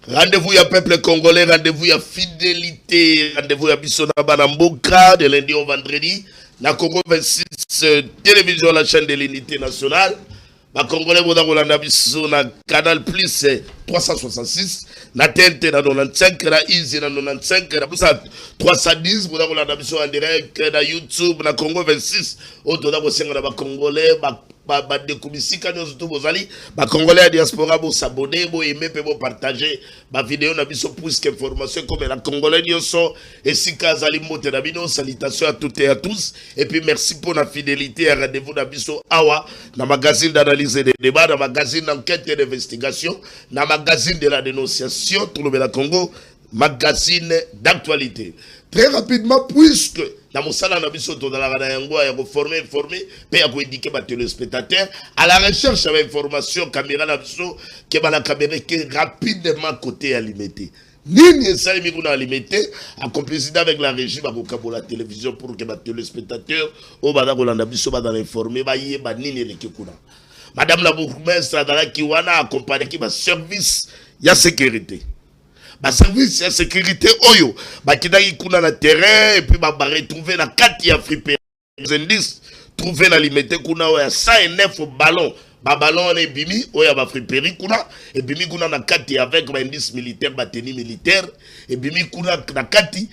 Rendez-vous à peuple congolais, rendez-vous à fidélité, rendez-vous à Bissona Banamboka de lundi au vendredi. La Congo 26 télévision, la chaîne de l'unité nationale. Les Congolais vont na Canal Plus 366, na TNT na 95, na Easy na 95, na 310, vous avez en direct na YouTube, na Congo 26. Autre dans les Congolais, découvrir nous tous vos alliés, les Congolais à diaspora, vous s'abonner, vous aimer, vous partager ma vidéo, na biso plus qu'information comme la Congolais sont et si Kazali Mote na bino, salutations à toutes et à tous et puis merci pour la fidélité et rendez-vous na biso awa na magazine d'analyse et de débat, na magazine d'enquête et d'investigation, na magazine de la dénonciation, tout le Congo, magazine d'actualité. Très rapidement, puisque dans mon salon, dans la radio, informer, puis indiquer les téléspectateurs à la recherche d'informations, caméra, qui va la caméra qui est rapidement côté alimenter. Nini Salimi qu'on a alimenter, en complicité avec la régie, pour la télévision, pour que les téléspectateurs, au Badagolanda, dans l'informer, Madame la bourgmestre, dans la Kiwana, accompagné qui va service, il y a sécurité. Ba service de sécurité oyo ba kidaki kuna na terrain et puis ba retrouver na kati ya friperie indice trouver na limité kuna ya 109 ballon ba ballon na bimi oya ba friperie kuna et bimi kuna na kati avec ba indice militaire ba tenue militaire et bimi kuna na kati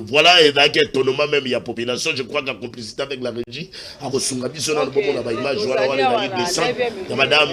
voilà et dans quel tournoi même il y a population je crois qu'en complicité avec la régie a reçu biso na bon na ba image voilà descend de madame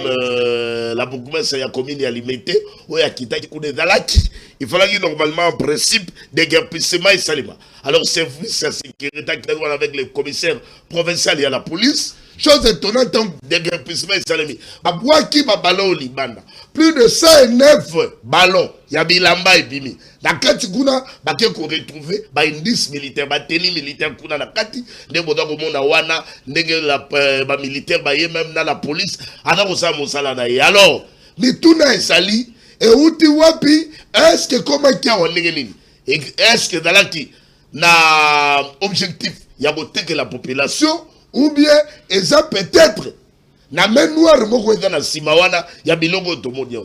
la bourgmestre ya commune ya limité oya kitaki kuna dalaki. Il fallait normalement en principe déguerpissement et salima. Alors service de sécurité avec le commissaire provincial et à la police. Chose étonnante, déguerpissement et salimi. Babouaki ballon au Liban. Plus de 109 ballons. Il y a Bilamba et Bimi. La kati kuna baké qu'on retrouve ba indice militaire ba tenue militaire kuna na kati ndé boda ko mona wana ndenge la ba militaire ba même dans la police ana ko sa mosala na. Alors, mituna esali et outi wapi est-ce que comment qui a est-ce que dans la qui na objectif y a voté que la population ou bien ça peut-être na main noire moko dans la simawana ya bilongo tomodia.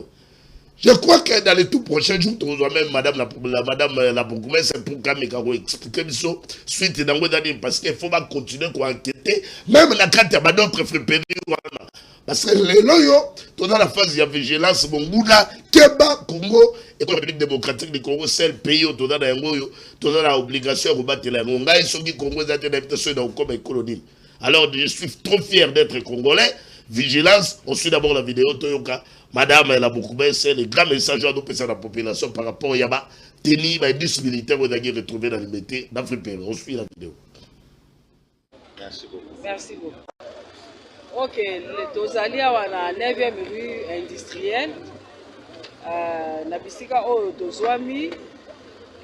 Je crois que dans les tout prochains jours, même madame la bourgmestre pour Kameka expliquer ça suite dans parce qu'il faut pas continuer à enquêter même la carte ya d'autres friperies parce que les loyaux dans la phase de vigilance Mongula Keba Congo et la République démocratique du Congo c'est le pays où dans la obligation de battre la Ngonga et ceux qui Congo ont été invités dans comme colonie. Alors je suis trop fier d'être congolais. Vigilance, on suit d'abord la vidéo Toyoka. Madame la bourgmestre, c'est le grand message à la population par rapport à Yaba, Teni, les 10 militaires vous avez retrouvé dans le métier d'Afrique. On suit la vidéo. Merci beaucoup. Merci beaucoup. Ok, les Tozalia à la 9e rue industrielle. Nabisika o Tozwami,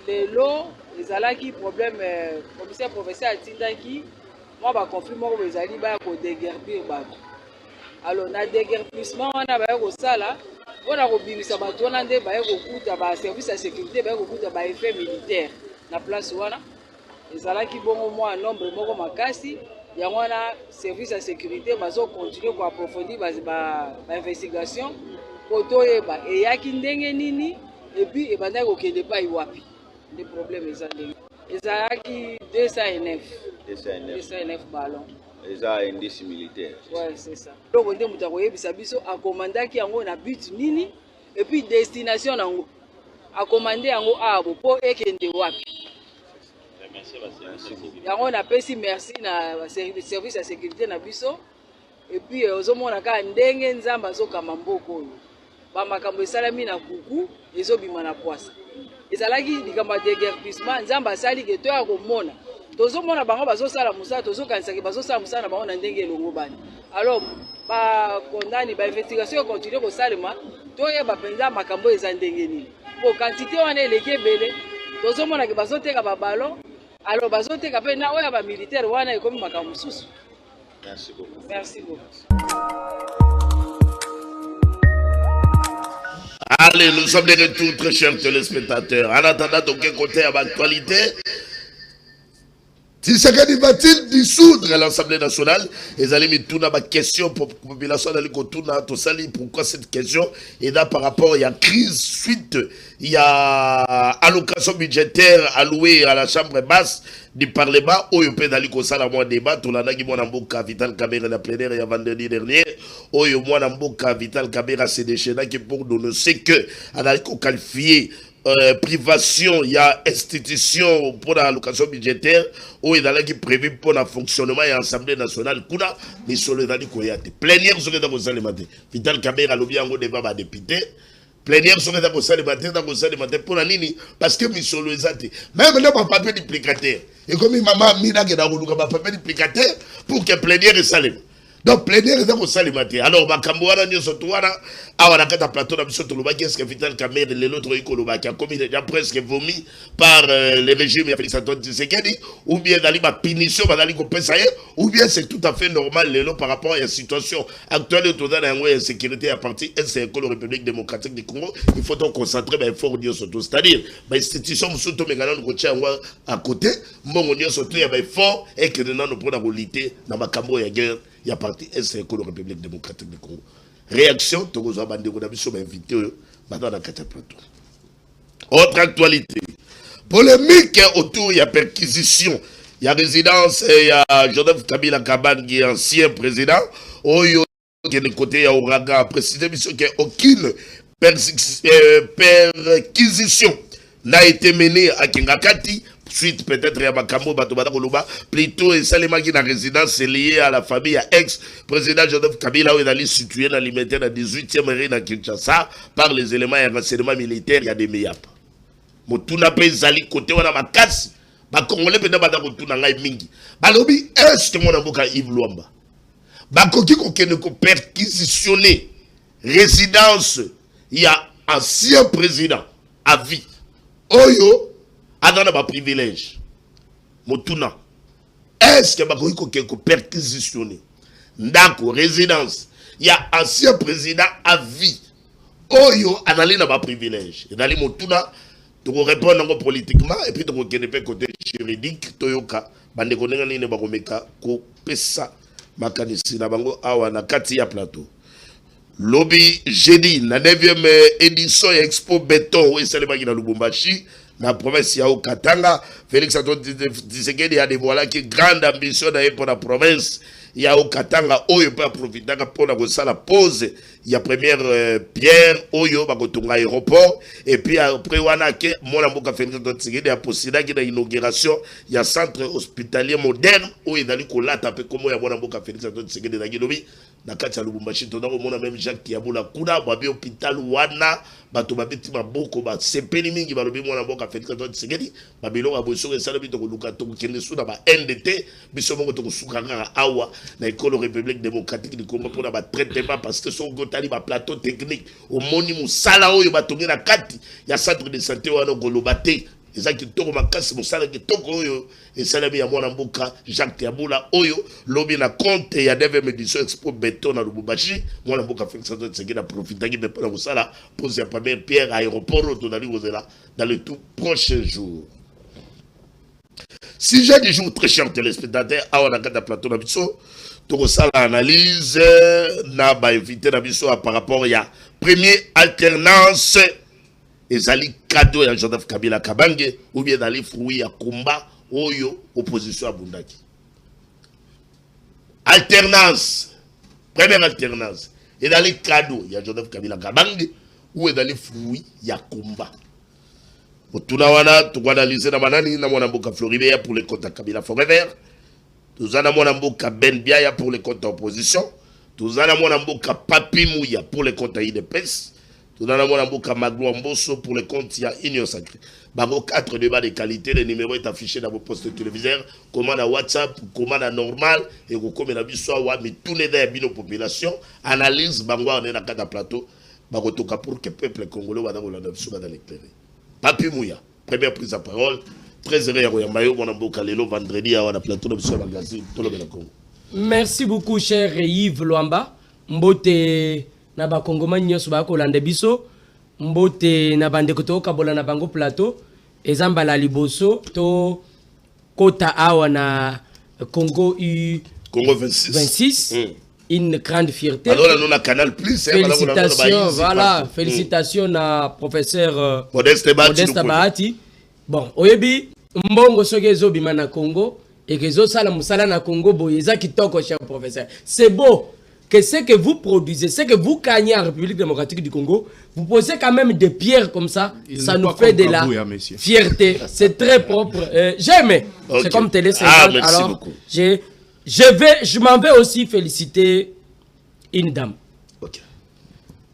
les lots, les alaki problème, commissaire professeur Tindaki, moi, je confirme que les alliés vont déguerpir. Alors, na déguerpissement, on a un sala, on a un service de sécurité, un effet militaire. Na place wana, les alliés qui vont au moins un nombre de makasi, il y a un service de sécurité, ils vont continuer à approfondir l'investigation. Et il y a qui nini, et puis il y a des pas iwapi. Les problèmes, ils ont qui 209 ballons. Les indices militaires. Ouais, c'est ça. Donc, on a commandé qui a un but nini et puis destination a commandé à pour ekende wapi. On a payé merci na service de sécurité na biso et puis ozomona ka ndenge nzamba zo kamamboko. Ba makambo esalami na kuku ezobima na poisse. Ezalaki likamba déguerpissement nzamba sali ke to ya komona. Tozomona bango bazosala musala tozokanisa ke bazosala musala na bango na ndenge elongo bani. Alors ba condamné ba investigation continue ko salema to yeba penza makambo eza ndenge nini. Po quantité wana eleke bele tozomona ke bazoteka ba ballon alors bazoteka pe na oya ba militaire wana ekomi makambo susu. Merci beaucoup. Merci beaucoup. Allez, nous sommes de retour, très chers téléspectateurs. En attendant, donc, côté à l'actualité, Tshisekedi va-t-il dissoudre l'Assemblée nationale? Et allez me tourner ma question pour la population d'aller tourner tout ça. Pourquoi cette question? Et là par rapport il y a crise suite, il y a allocation budgétaire allouée à la chambre basse du Parlement. Où il peut aller comme ça dans mon débat. Tout le monde qui m'a dit Vital Kamerhe la plénière il y a vendredi dernier. Où il m'a dit Vital Kamerhe c'est déchaînant qui pour nous c'est que on a qualifié privation, il y a institution pour l'allocation budgétaire où il y a qui prévu pour le fonctionnement de l'Assemblée nationale. Kuna les soldats koyate. Plénière sur dans le matin. Vital Kamerhe a lobby en débat ba député. Plénière sur dans le matin pour la nini parce que mes soldats même là pas papier duplicataire. Et comme maman mina que dans le papier duplicataire pour que plénière est salé. Donc plénière est dans le salimate. Alors Bakamboana n'y sotuana à la carte plateau dans le Lobaki est-ce que Vital Kamerhe et l'autre Ikolobaki a commis déjà presque vomi par le régime de Félix Antoine Tshisekedi ou bien dans la punition dans compensaire ou bien c'est tout à fait normal par rapport à la situation actuelle autour de la sécurité à partir de la République démocratique du Congo. Il faut donc concentrer les efforts surtout, c'est-à-dire l'institution surtout à côté, mon surtout il y a des efforts et que nous avons pour la réalité dans ma Cambo et guerre. Il y a parti de la République démocratique du Congo. Réaction, tu as invité dans la plateau. Autre actualité. Polémique autour, il y a perquisition. Il y a résidence, il y a Joseph Kabila Kaban qui est ancien président. Oyo qui est de côté, il y a Ouraga, précisé qu'il n'y a aucune perquisition n'a été menée à Kingakati. Suite peut-être à Makambo Batobata plutôt et Salema qui est la résidence liée à la famille à ex-président Joseph Kabila où il est situé dans l'alimentaire de la 18e région à Kinshasa par les éléments et renseignements militaires. Il y a des meilleurs. Motuna pe zali côté wana makasi ba congolais pe na motuna ngai mingi balobi est-ce que mon amboka Yves Luamba ba koki ko kene ko perquisitionner résidence il y a ancien président à vie oyo adana ba privilège motuna est-ce que ba koki ko perquisitionner ndako résidence il y a ancien président à vie oyo anali na ba privilège dali motuna tu répondre politiquement et puis tu connais côté juridique toyoka bande konenga nini bakomeka ko pesa makanisi na bango awa na kati ya plateau lobby jeudi na 9e édition ya Expo Béton et Salemaki na Lubumbashi na province ya Okatanga. Félix Antoine Tshisekedi a dévoilé qui grande ambition pour la province ya Okatanga oyo pa profitaka pour la pose ya première pierre oyo bakotunga aéroport et puis après wana ke mona mboka Félix Antoine Tshisekedi a posida ki na inauguration ya centre hospitalier moderne oyo dali kolata pe komo ya mona mboka Félix Antoine Tshisekedi na gilobi na kati ya Lubumbashi tona mona même Jacques Kiabula kuna babi hôpital wana bato babeti maboko ba sepeli mingi balobi mona mboka Félix Antoine Tshisekedi babilo aboso esala bito koluka to kende suna ba NDT biso mongo to kusukanga awa na école République démocratique du Congo pour la traitement parce que son gotali ba plateau technique au moni musala oyo batongi na kati ya centre de santé wana golobate ezaki toko makasi musala ki toko oyo esalami ya mwana mboka Jacques Kiabula oyo lobi na compte ya 9e édition Expo Béton na Lubumbashi mwana mboka Félix Antoine Tshisekedi na profitaki de pour musala pose ya première pierre à aéroport tonali kozela dans le tout prochain jour. Sujet du jour, très cher téléspectateurs, à on a un plateau d'Abisso, tout ça l'analyse, n'a pas invité d'Abisso par rapport à la première alternance, et Zali cadeau à Joseph Kabila Kabange, ou bien dans les fruits à combat, Oyo, opposition à Bundaki. Alternance, première alternance, et dans les cadeaux, il y a Joseph Kabila Kabange, ou dans les fruits, il y a combat. Tuna wana tukwandalize na manani na mwana mboka Floribert pour les comptes à Kabila Forever. Tuzana mwana mboka Ben Biaya pour les comptes à opposition. Tuzana mwana mboka Papi Mouya pour les comptes à IDPS. Tuzana mwana mboka Maglo Mbosso pour les comptes à Union Sacrée. Bango 4 débats de qualité, le numéro est affiché dans vos postes téléviseurs, commande à WhatsApp, commande à normal et vous comme la biso wa mais tous les des bino population analyse bango on est dans cadre plateau bango toka pour que peuple congolais wa dans la nation dans l'éclairer. Papi Mouya, première prise de parole. Très heureux à Mayo, mon amboka lelo vendredi à la plateau de ce magazine. Merci beaucoup, cher Yves Luamba. Mbote na ba Kongoma nyos ba ko lande biso. Mbote na bande ko to kabola na bango plateau. Ezamba la liboso to kota awa na Congo Congo 26. Une grande fierté. Alors là, nous on a Canal Plus. Félicitations, voilà. Félicitations à professeur Modeste Bahati. Bon, oyebi mbongo soki ezobima na Congo et que ezosala musala na Congo boyeza kitoko cher professeur. C'est beau que ce que vous produisez, ce que vous gagnez en République démocratique du Congo, vous posez quand même des pierres comme ça, ça nous fait de la fierté. C'est très propre. J'aime. Okay. C'est comme Télé 50. Merci alors, beaucoup. Je m'en vais aussi féliciter une dame. Okay.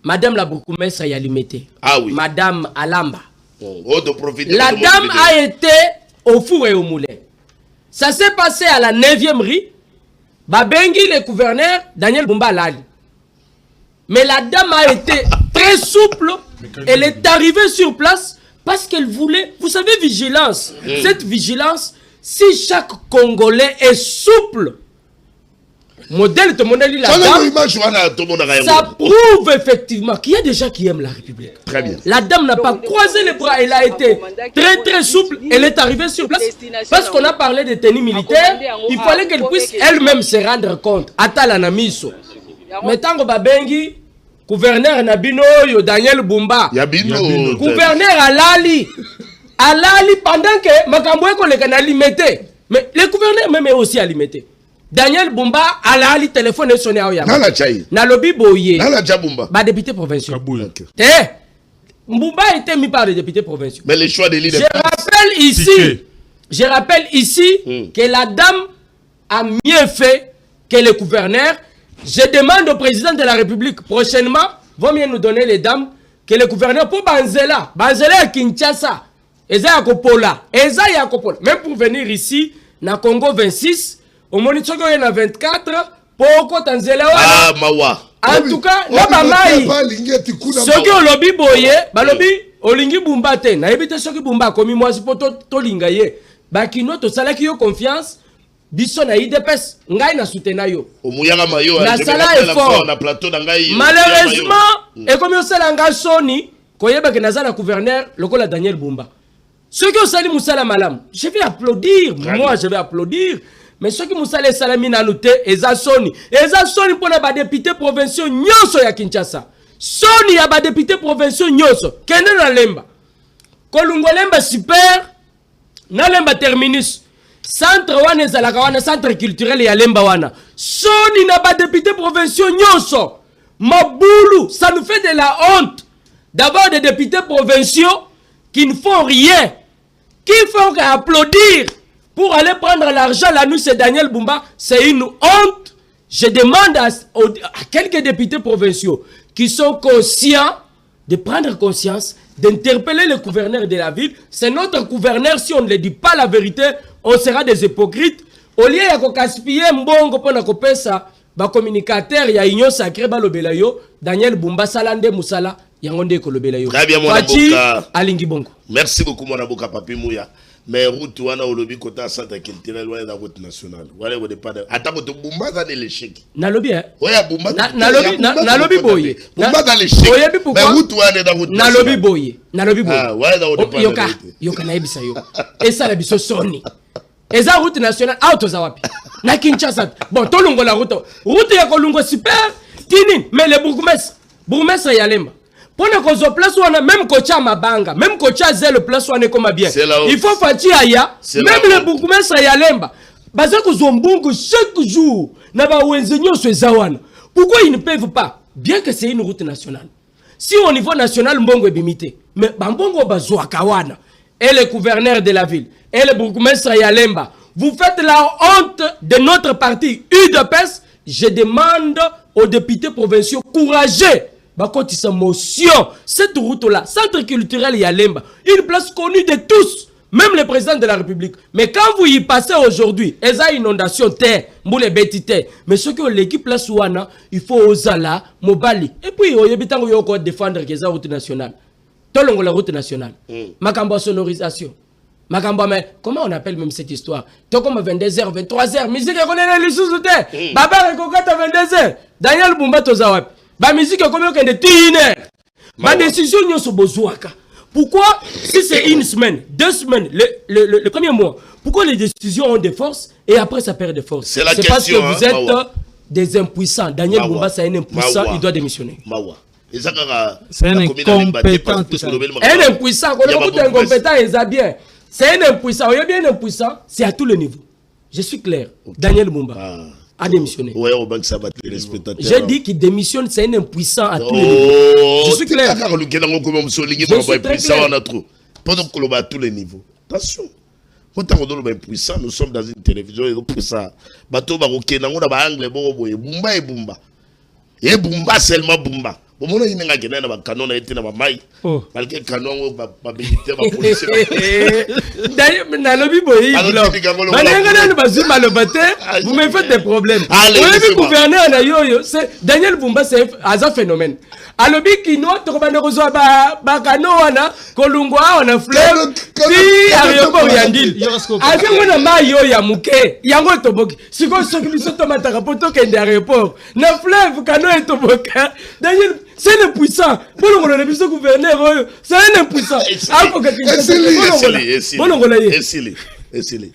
Madame la bourgmestre Yalimete. Ah oui. Madame Alamba. La dame a été au four et au moulin. Ça s'est passé à la 9e rue. Babengi, le gouverneur, Daniel Bumba Lali. Mais la dame a été très souple. Elle est arrivée sur place parce qu'elle voulait, vous savez, vigilance. Cette vigilance, si chaque Congolais est souple, modèle de modèle, ça prouve effectivement qu'il y a des gens qui aiment la République. Très bien. La dame n'a pas croisé les bras, elle a été très très souple, elle est arrivée sur place. Parce qu'on a parlé de tenue militaire, il fallait qu'elle puisse elle-même se rendre compte. Atala na miso. Mais tant que babengi, gouverneur Nabino, Daniel Bumba, gouverneur Alali, pendant que Makamboué collègue n'alimentait, mais le gouverneur même est aussi alimenté. Daniel Bumba Alali téléphone sonné à Oyama. Na lobi boye. Ba député provincial. Bumba a été mis par les députés provinciaux. Mais les choix des leaders. Je rappelle ici que la dame a mieux fait que le gouverneur. Je demande au président de la République prochainement, va mieux nous donner les dames, que le gouverneur pour Banzela à Kinshasa, Eza Yakopola, même pour venir ici, na Congo 26, au Monichoko il y en a 24, pour Tanzela. Ah, Mawa. En tout cas, là, ceux qui ont lobby boye, balobi, olingi bumba te, na ebite ceux qui bumba, comme moi, c'est pour to lingaye. Bakino, to sala qui ont confiance, biso na IDPS, ngai na soutena yo. Na sala effort. Malheureusement, et comme yo sala nga soni, koyeba ke nazala gouverneur, lokola Daniel Bumba. Ceux qui ont sali musala malam, je vais applaudir, moi je vais applaudir. Mais ceux qui musala salami na noté, eza soni pour na député provinciaux nyoso ya Kinshasa. Soni ya ba député provinciaux nyoso, kende na lemba. Kolungo lemba super, na lemba terminus. Centre wana ezalaka wana, centre culturel ya lemba wana. Soni na ba député provinciaux nyoso. Mabulu, ça nous fait de la honte d'avoir des députés provinciaux qui ne font rien, qui font qu'applaudir pour aller prendre l'argent. La nuit, c'est Daniel Bumba. C'est une honte. Je demande à quelques députés provinciaux qui sont conscients de prendre conscience, d'interpeller le gouverneur de la ville. C'est notre gouverneur. Si on ne le dit pas la vérité, on sera des hypocrites. Au lieu de gaspiller mbongo pour na ça, ba communicateur ya union sacrée balobela yo, Daniel Bumba salande musala yangonde kolobela yo. Très bien, mon avocat. Alingi bongo. Merci beaucoup, mon avocat Papi Mouya. Mais route wana olobi kota centre culturel wana na route nationale. Wala wode pas. Attends to Bumba dans l'échec. Na lobi hein. Ouais, Bumba. Na lobi boye. Bumba dans l'échec. Mais route wana na route nationale. Na lobi boye. Ah, ouais, na wode pas. Yoka na ebisa yo. Esa la biso soni. Eza route nationale auto za wapi. Na Kinshasa. Bon, to longo la route. Route ya kolungo super. Tini, mais le bourgmestre ya lemba. Pour que place où on a même coach à Mabanga, même coach à Zé le place où on est comme bien. Il faut faire aya, même le bourgmestre ya lemba. Parce que Zombungu chaque jour n'a pas enseignant sur Zawana. Pourquoi ils ne peuvent pas? Bien que c'est une route nationale. Si au niveau national Mbongo est limité, mais Bambongo Bazoa Kawana et le gouverneur de la ville et le bourgmestre ya lemba, vous faites la honte de notre parti UDPS. Je demande aux députés provinciaux courageux. Bakoti sa motion, cette route-là, centre culturel Yalemba, une place connue de tous, même le président de la République. Mais quand vous y passez aujourd'hui, il y a inondation terre, moule betite. Mais ce que l'équipe place ouana, il faut osala, mobali. Et puis il y a défendre que la route nationale. Tolongo la route nationale. Makamba sonorisation. Makamba, mais comment on appelle même cette histoire? Toi comme 22h, 23h, musique est les sous-terre. Baba Rekokata 22h. Daniel Bumba Tozawap. Ba musique comme que de tiner. Ba décision nyo so bozuaka. Pourquoi, si c'est une semaine, 2 semaines, le premier mois, pourquoi les décisions ont des forces et après ça perd des forces? C'est la parce que question, vous êtes des impuissants. Daniel Bumba, c'est un impuissant, il doit démissionner. C'est un incompétent. Un impuissant, quand on est incompétent, il est bien. C'est un impuissant. Il est bien impuissant, c'est à tous les niveaux. Je suis clair. Daniel Bumba a démissionné. J'ai dit qu'il démissionne, c'est un impuissant à tous les niveaux. Je suis clair. Pendant qu'on va à tous les niveaux. Attention. Quand on est impuissant, nous sommes dans une télévision et pour ça. Bateau baroké, on a anglais, Bumba et Bumba. Et Bumba seulement Bumba. Bon, on a une canon a été dans ma maille. Malgré canon, ma militaire, ma police. Vous me faites des problèmes. Le gouverneur, Daniel Bumba, c'est un phénomène. Alobi kino tokobana kozwa ba kano wana kolungwa wana fleuve ti aéroport ya ndili azengo na mayo ya muke yango toboki siko soki biso tomataka poto kende aéroport na fleuve kano etoboka Daniel c'est le puissant bolongo na biso gouverneur oyo c'est un puissant ako ka Essile.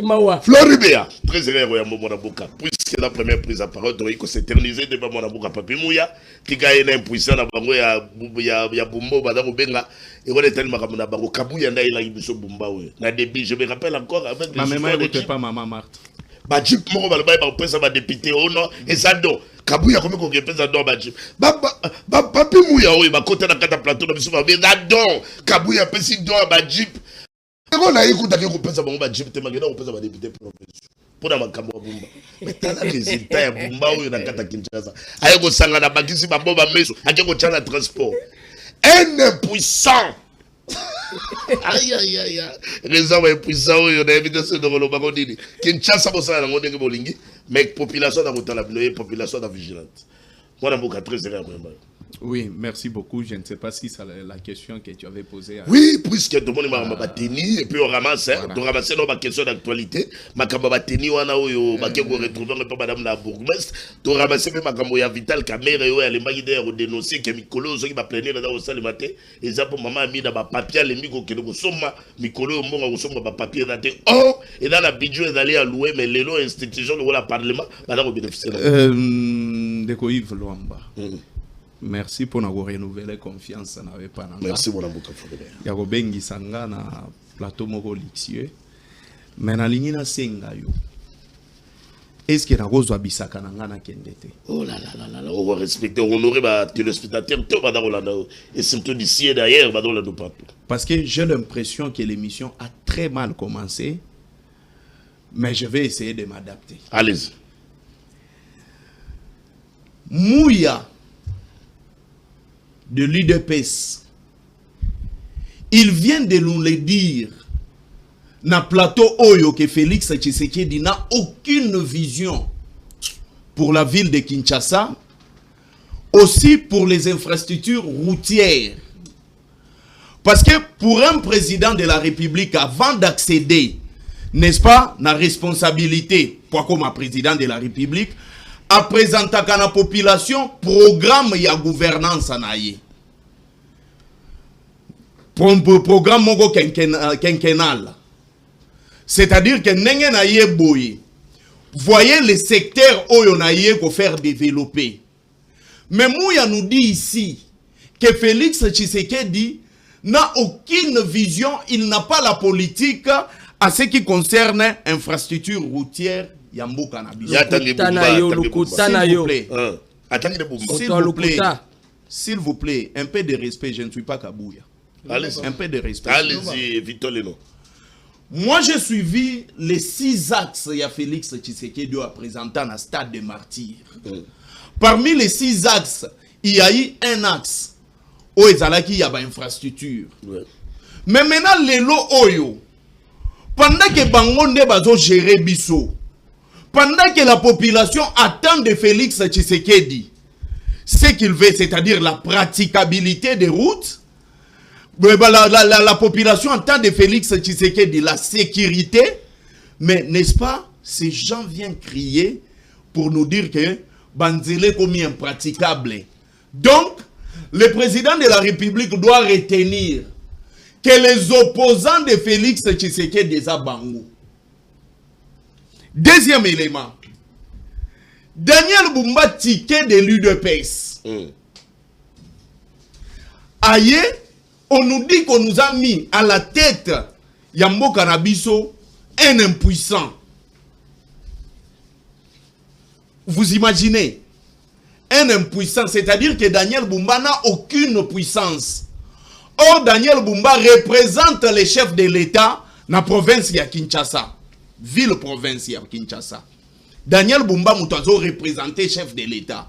Mawa. Floribea, président ya Mona Boka, puisque la première prise à parole de Rico s'éterniser devant Mona Boka Papi Mouya, qui gagne impuissant na bango ya Bumbo Badaro Benga, et on est tellement comme na bango Kabuya na ila ibiso Bumba we. Na début, je me rappelle encore avec ma maman n'était pas maman Marthe. Ba Jeep moko balba ba pesa ba député ono et ça do. Kabuya comme ko pesa do ba Jeep. Ba Papi Mouya we ba côté na kata plateau na biso ba don. Kabuya pesi do ba Jeep. On a écouté que vous pensez que vous avez député, mais vous avez député pour la Makambo Bumba. Mais tu as le résultat de Bumba ou na kata Kinshasa. Aïe, vous savez, la bagisi ma bombe à meso, aïe, vous avez le transport. Un impuissant. Aïe. Les hommes impuissants, on a évité ce de Rolobagondini. Kinshasa, vous savez, on a dit mais population dans la population vigilante. Moi, je suis très sérieux. Oui, merci beaucoup. Je ne sais pas si c'est la question que tu avais posée. Oui, puisque tout le monde m'a battu, et puis on ramasse nos questions d'actualité. Ma camarade on a retrouvé madame la bourgmestre. Tu ramasses même ma camarade Vital Caméra et elle est dénoncé que Mikolo, qui va plaigner dans le salle matin, et ça pour maman a mis dans ma papier, les micros qui nous sommes, Mikolo, on sommes ma papier dans et dans la bidou, ils allaient à louer, mais les lois institutions, le parlement, madame bénéficiaire. De quoi Yves Luamba. Merci pour nous renouveler confiance. Merci mon amour. Yagobengi sanga na plateau moko luxueux. Mais na ligne na senga yo. Est-ce que na gozo abisaka na ngana kendete? Oh là, on va respecter, honorer les téléspectateurs, et surtout d'ici et d'ailleurs, partout. Parce que j'ai l'impression que l'émission a très mal commencé, mais je vais essayer de m'adapter. Allez-y. Mouya de l'UDPS, il vient de nous le dire na plateau Oyo que Félix Tshisekedi n'a aucune vision pour la ville de Kinshasa, aussi pour les infrastructures routières. Parce que pour un président de la République, avant d'accéder, n'est-ce pas, la responsabilité, pour comme un président de la République, à présenter à la population programme et gouvernance anaye. Programme mongo quinquennal. C'est-à-dire que n'engé naye boye. Voyez les secteurs où on a pour faire développer. Mais Mouya nous dit ici que Félix Tshisekedi n'a aucune vision, il n'a pas la politique à ce qui concerne infrastructure routière. S'il vous plaît, un peu de respect, je ne suis pas Kabouya. Un peu de respect. Allez-y, Vitolino. Moi, j'ai suivi les 6 axes qu'il y a Félix Tshisekedi a présenté dans le stade de martyrs. Parmi les 6 axes, il y a eu un axe où il y a une infrastructure. Mais maintenant, les lots Oyo, pendant que Bangonde bazo gérer Bisso, pendant que la population attend de Félix Tshisekedi ce qu'il veut, c'est-à-dire la praticabilité des routes, la population attend de Félix Tshisekedi la sécurité, mais n'est-ce pas, ces gens viennent crier pour nous dire que Banzele comme impraticable. Donc, le président de la République doit retenir que les opposants de Félix Tshisekedi des Bango. Deuxième élément, Daniel Bumba ticket de l'UDPS. Aïe, on nous dit qu'on nous a mis à la tête Yambo Kanabiso un impuissant. Vous imaginez, un impuissant, c'est-à-dire que Daniel Bumba n'a aucune puissance. Or, Daniel Bumba représente les chefs de l'État dans la province de Kinshasa. Ville-province de Kinshasa. Daniel Bumba Moutazo représenté chef de l'État.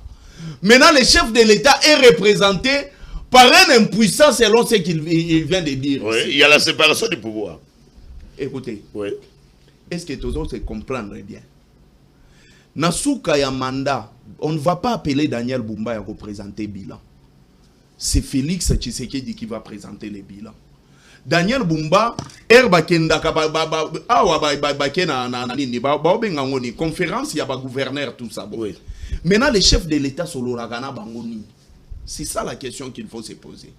Maintenant, le chef de l'État est représenté par un impuissant selon ce qu'il vient de dire. Oui, il y a la séparation du pouvoir. Écoutez, Oui. est-ce que tous se comprendre bien? Nasuka ya mandat, on ne va pas appeler Daniel Bumba à représenter bilan. C'est Félix Tshisekedi qui va présenter les bilans. Daniel Bumba, conférence, il y a gouverneur, tout ça. Oui. Maintenant, les chefs de l'État sont l'oragana bangoni. C'est ça la question qu'il faut se poser.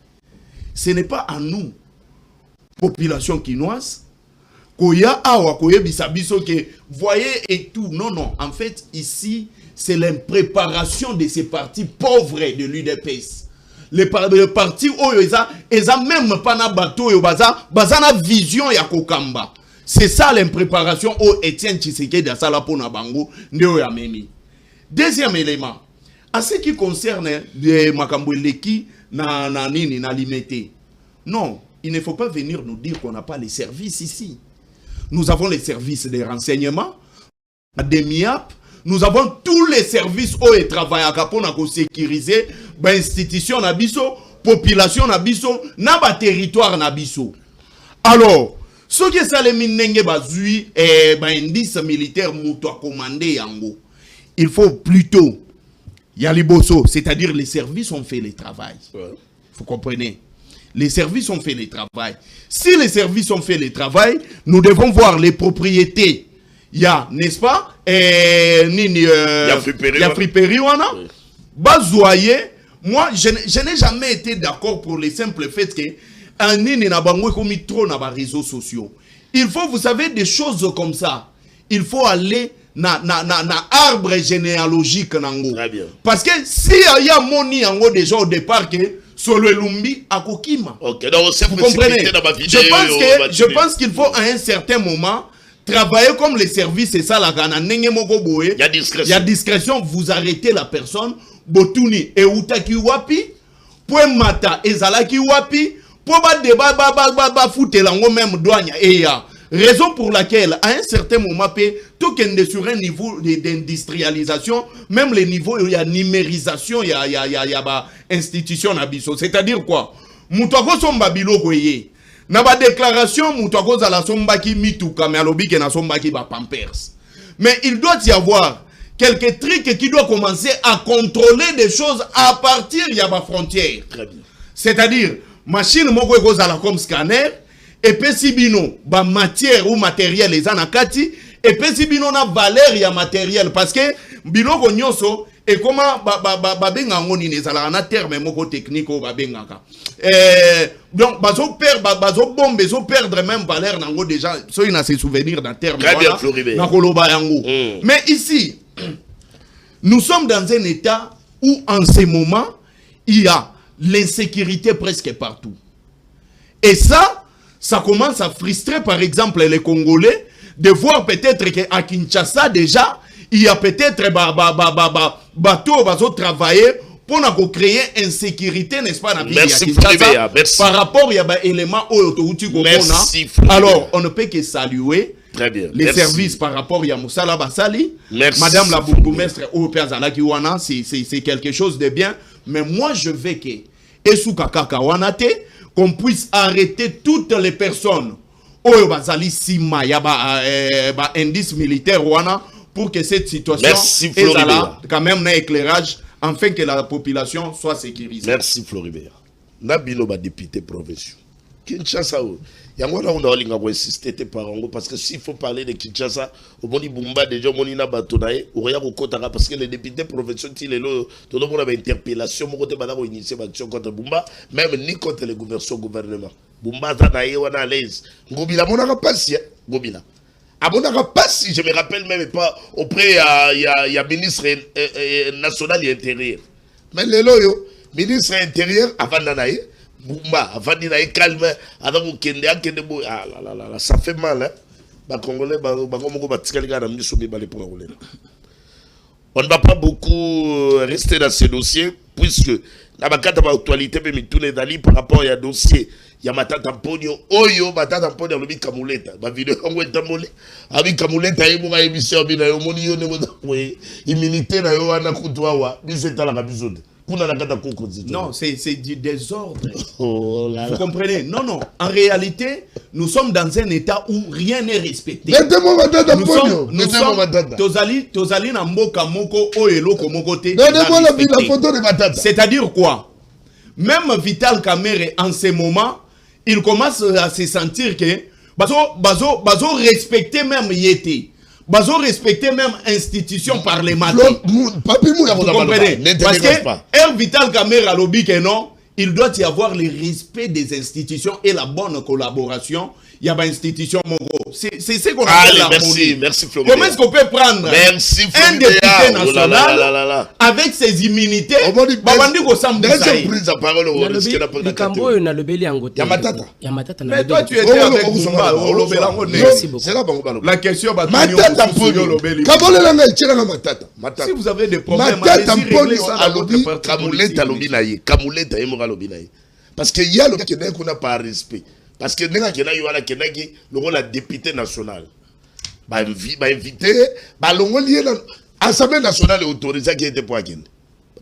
Ce n'est pas à nous, population quinoise, koya awa koye bisabiso que voyez et tout. Non, non. En fait, ici, c'est l'impréparation de ces partis pauvres de l'UDPS. Le parti oyo eza même pas na bateau yo baza na vision ya kokamba. C'est ça l'impréparation au Etienne Tshisekedi da sala pona bango ndeo ya memi. Deuxième élément, à ce qui concerne makambo leki na nini na limité. Non, il ne faut pas venir nous dire qu'on n'a pas les services ici. Nous avons les services de renseignement, des MIAP. Nous avons tous les services où ils travaillent pour sécuriser l'institution nabiso, population nabiso, naba territoire nabiso. Alors, ce qui est le minenge bazui et indice militaire mouto à commander yango. Il faut plutôt yaliboso, c'est-à-dire les services ont fait le travail. Vous comprenez? Les services ont fait le travail. Si les services ont fait le travail, nous devons voir les propriétés. Il y a, n'est-ce pas, il y a Friperi wana. Bazoye, moi, je n'ai jamais été d'accord pour le simple fait que nini na bango komi trop na ba réseaux sociaux. Il faut, vous savez, des choses comme ça. Il faut aller na arbre généalogique nango. Parce que si il y a moni yango déjà au départ que Solo Lumbi à Kokima. Ok, donc vous comprenez? Je pense qu'il faut à un certain moment travailler comme les services, c'est ça la gana. Il y a discrétion. Vous arrêtez la personne. Botuni et Utaki wapi. Point mata ezalaki wapi. Pour ba débat ba foutre lango même douane et ya. Raison pour laquelle à un certain moment tout est sur un niveau d'industrialisation, même les niveaux il y a numérisation, il y a ba institution nabiso. C'est-à-dire quoi? Moutako somba biloko yé. Na ba déclaration moutako za la somba ki mituka mais alobi ke na somba ki ba pampers. Mais il doit y avoir quelques trucs qui doivent commencer à contrôler des choses à partir il y a ba frontière. Très bien. C'est-à-dire machine moko ekozala comme scanner et puis si bino ba matière ou matériel les anakati et puis si bino na valeur ya matériel parce que biloko nyonso et comment ba benga ngoni nezala na terme moko technique o ba bengaka donc bazo perdre même valeur nango déjà so ina se souvenir d'un terme na koloba yango. Mais ici nous sommes dans un état où en ce moment il y a l'insécurité presque partout. Et ça commence à frustrer par exemple les Congolais de voir peut-être qu'à Kinshasa déjà, il y a peut-être bateau bazo travailler pour créer insécurité, n'est-ce pas? Merci par rapport il y a des éléments alors on ne peut que saluer. Très bien. Les services par rapport à Moussala Bassali. Madame la bourgmestre c'est quelque chose de bien. Mais moi je veux que Esuka Kaka Wanate qu'on puisse arrêter toutes les personnes Oyo Bazali Sima Yaba indice militaire Wana pour que cette situation est là quand même un éclairage afin que la population soit sécurisée. Merci Floribert. Nabino ba député provincial. Kinshasa, yango na on a linga insister te parango parce que s'il faut parler de Kinshasa, au moni Bumba déjà au moni na batonae, au rien au kota parce que les députés provinciaux ti lelo tout le monde avait interpellation mon côté bana initier action contre Bumba, même ni contre le gouvernement. Bumba ta na wana à l'aise. Ngobila monaka passi, Ngobila. À monaka passi, je me rappelle même pas auprès il y a ministre national et intérieur. Mais lelo yo ministre intérieur avant nanaï Bumba, avant d'y aller calme, avant que ah là là, ça fait mal, hein. On ne va pas beaucoup rester dans ces dossiers, puisque la carte d'actualité peut me tourner d'aller par rapport à un dossier. Il y a ma tante Amponio, Oyo, ma tante Amponio, le Kamuleta, ma vidéo, on va t'amolé, avec Kamuleta, il y a une émission, il y a une immunité, il y a un couteau, il y a un bisou. Non, c'est du désordre. Oh là là. Vous comprenez? Non, non. En réalité, nous sommes dans un état où rien n'est respecté. C'est-à-dire quoi? Même Vital Kamerhe, en ce moment, il commence à se sentir que bazo respecter même Yété. Bazo respecter même institution parlementaire. Vous comprenez? Parce que Vital Kamerhe a lobby que non, il doit y avoir le respect des institutions et la bonne collaboration. Il y a une institution c'est ce qu'on appelle l'harmonie. Merci Florent. Comment est-ce qu'on peut prendre un député national avec ses immunités? Mais toi tu étais avec Bumba. La question si vous avez des problèmes, allez-y régler ça dans votre parti. Parce qu'il y a le qui n'a pas respect. Parce que nous la députée nationale. Invité, l'Assemblée nationale est autorisée qui était pour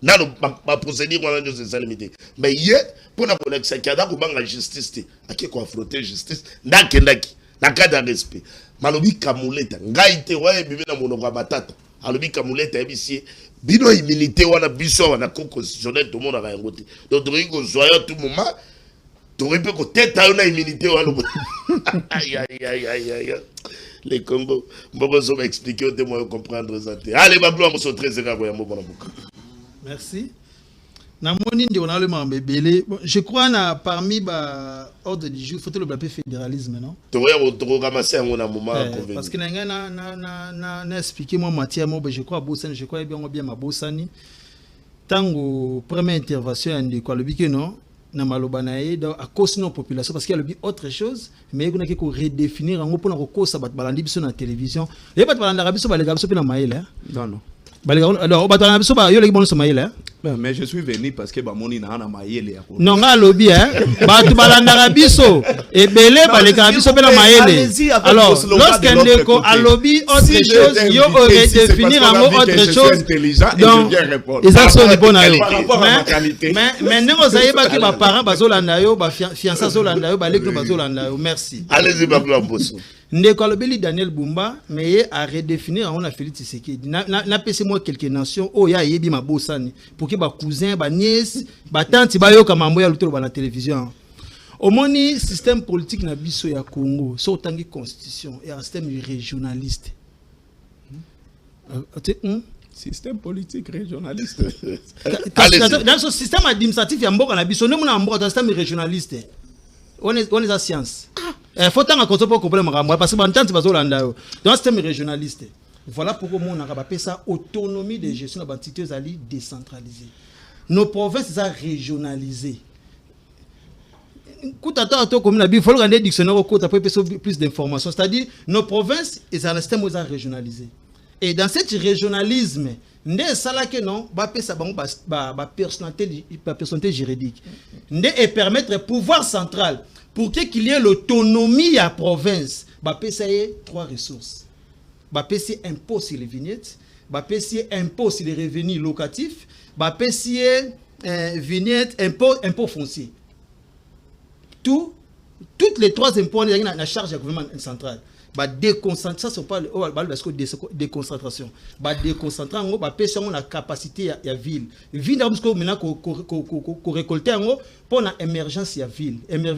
la ma procédure, c'est ça limité. Mais hier, pour la connexion, il y a la justice, il y a affronter la justice, dans le cas de respect. Malobi Kamuleta, Ngaïte, ouais, bibi na mononga matata. Alobi Kamuleta, ici, bino immunité, wana biso, wana constitutionnel, tout le monde a rien goûté. Donc, tu rigoles, joyeux tout moment. Tu aurais pu que tête à une immunité. Aïe, aïe, aïe, aïe, aïe. Les Congo, je vais expliquer au témoin comprendre ça. Allez, ma gloire, je très heureux. Merci. Je crois que parmi l'ordre du jour, il faut le fédéralisme, non? Tu vas ramasser un moment. Parce que je expliqué moi matière, je crois je crois bien ma Bossani. Tant que première intervention, le non? Na malobanaye à cause de nos populations parce qu'il y a autre chose mais il y a redéfinir en pour cause ça balandi biso na télévision et pas balanda biso balega biso na maïle non non alors balanda biso ba yo le bon so maïle mais je suis venu parce que ba moni na maïle non nga lobby ba tu balanda biso et belé balega biso na maïle alors lorsqu'un déco a lobby autre chose yo redéfinir en autre chose donc ils sont bon à mais nous savons pas que ba parents bazolanda yo ba fiancé zolanda yo ba leklo bazolanda yo merci allez-y ba Bosso ndeko alobeli Daniel Bumba mais à redéfinir on a Félix Tshisekedi na pese moi quelques nations oh ya yebi mabosani pour que ba cousin ba nièce ba tante ba yo kamambo ya lutelo ba na télévision au moni système politique na biso ya Congo so tangi constitution et un système régionaliste système politique régionaliste dans ce système administratif ya mboka na biso ne mona mboka dans système régionaliste on est la science. Faut tant qu'on peut comprendre parce que l'entente va dans le système régionaliste. Voilà pourquoi on a appelé ça autonomie de gestion de l'entité décentralisée. Nos provinces sont régionalisées. Il faut regarder le dictionnaire au côté pour plus d'informations. C'est-à-dire nos provinces sont un système régionalisé. Et dans ce régionalisme, ndé sala que non ba pesa bango ba personnalité juridique ndé et permettre pouvoir central pour qu'il y ait l'autonomie à province ba pesa trois ressources ba pesa impôt sur les vignettes ba pesa impôt sur les revenus locatifs ba pesa vignettes impôt foncier toutes les trois impôts na charge du gouvernement central déconcentrer, ça c'est pas déconcentration. Déconcentrer en gros, on a capacité à ville. Ville parce que maintenant qu'on récolter en gros pour la émergence à ville,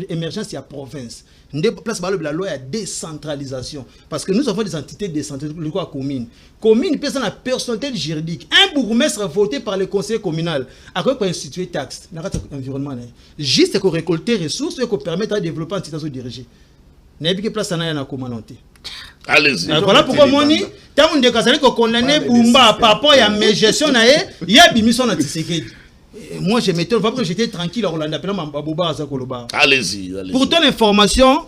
émergence à province. Nous place la loi à décentralisation parce que nous avons des entités décentralisées, le quoi commune. Commune peut être la personnalité juridique. Un bourgmestre voté par le conseil communal à quoi pour instituer taxe dans l'environnement juste qu'on récolter ressources et qu'on permettre de développer une situation dirigée. N'ayez pas place à n'a communauté. Allez-y. Voilà pourquoi moi ni tant on déclaré qu'on condamné Bumba par rapport à mes gestion na il y a bimission na Tshisekedi. Moi je m'étais pas que j'étais tranquille en Hollande appelant Babouba Azakoloba. Allez-y. Pour ton information,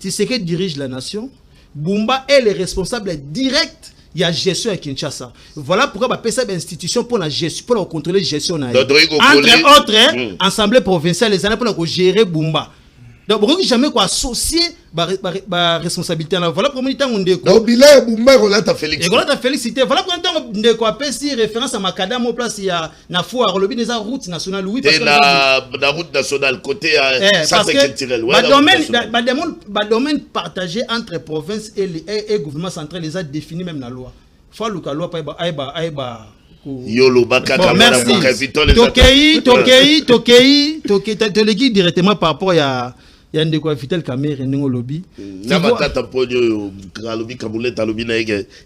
Tshisekedi dirige la nation. Bumba est le responsable direct. Il y a gestion à Kinshasa. Voilà pourquoi on appelle ça une institution pour la gestion, pour contrôler la gestion. Entre autres, Assemblée provinciale, les années pour gérer Bumba. Donc, on ne peut jamais associer la responsabilité. Voilà pourquoi on dit que. Donc, Bila Bumba, on a félicité. On a félicité. Voilà pourquoi on dit que si référence à Makadam, au place, il y a une fois à relever des routes nationales. Oui, parce que. La route nationale, côté centre culturel. Le domaine partagé entre province et gouvernement central, les a définis même la loi. Il faut que la loi aïba. Yolo Baka, merci. Tokei directement par rapport à un de quoi Vital Kamerhe n'engo lobby. Na matata ponyo lobby Kabuleta lobby na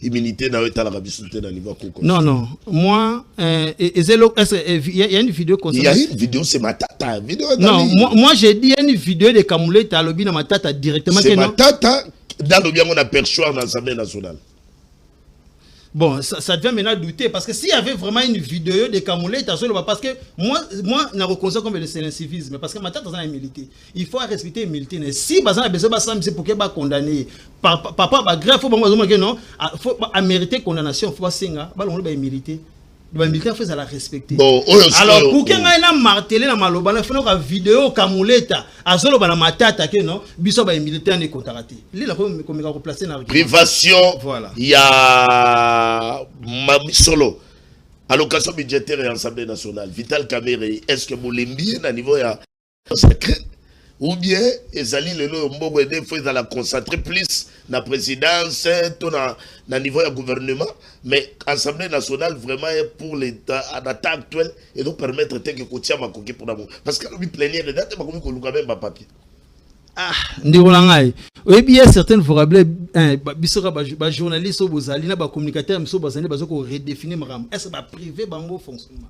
immunité na weta la rabisute na niveau koko. Non, moi il y a une vidéo comme ça. Il y a une vidéo c'est matata. Non, moi j'ai dit il y a une vidéo de Kamuleta lobby na matata directement. C'est matata dans lobby on a perchoir dans l'Assemblée nationale. Bon, ça devient maintenant douter parce que s'il y avait vraiment une vidéo de Kamulé, parce que moi, je reconnais comme le civisme parce que ma tête est milité. Il faut respecter l'humilité. Si par exemple, c'est pour qu'il soit condamné. Papa, grave, il faut mériter condamnation. Il faut pas mériter. Le militaire fait la respecter. Bon, alors pour qu'il y ait un martelé dans maloba, il faut une vidéo Kamuleta azolo bana matata que non biso ba militaire ne kontarate. Li la comme replacer dans privation. Voilà. Il y a solo allocation budgétaire et Assemblée nationale. Vital Kamerhe, est-ce que vous l'aimez à niveau ya secret ou bien ezali lelo mbongo ede faut la concentrer plus na présidence tout na niveau ya gouvernement mais Assemblée nationale vraiment est pour l'état à l'état actuel et donc permettre que kotia makoki pour d'amour parce que le plénière de date makoki ko luka même ba papier ndiko ngai oui bien certaines vocables bisoka ba journaliste au bozali na ba communicateur miso bazali bazoko redéfinir makam est-ce ba privé bango fonctionnement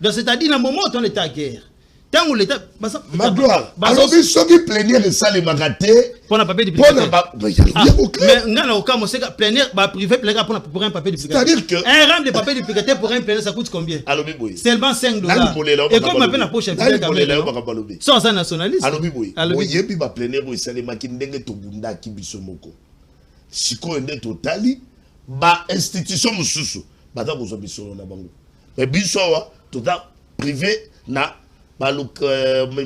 donc c'est-à-dire na moment où on est à guerre. Tant l'état ma gloire alors ils sont qui plénière de ça les magaté pour un papier de mais non aucun monsieur plénière ba privé plénière pour un papier de c'est-à-dire que un rang de papier de plénière pour un plénière ça coûte combien seulement $5 et comme m'appelle la poche sans un nationaliste alors oui yebi ba plénière oui c'est les makine ndenge to bunda ki biso moko siko ende totali ba institution mususu bata ko zo biso na bango mais biso wa tota privé na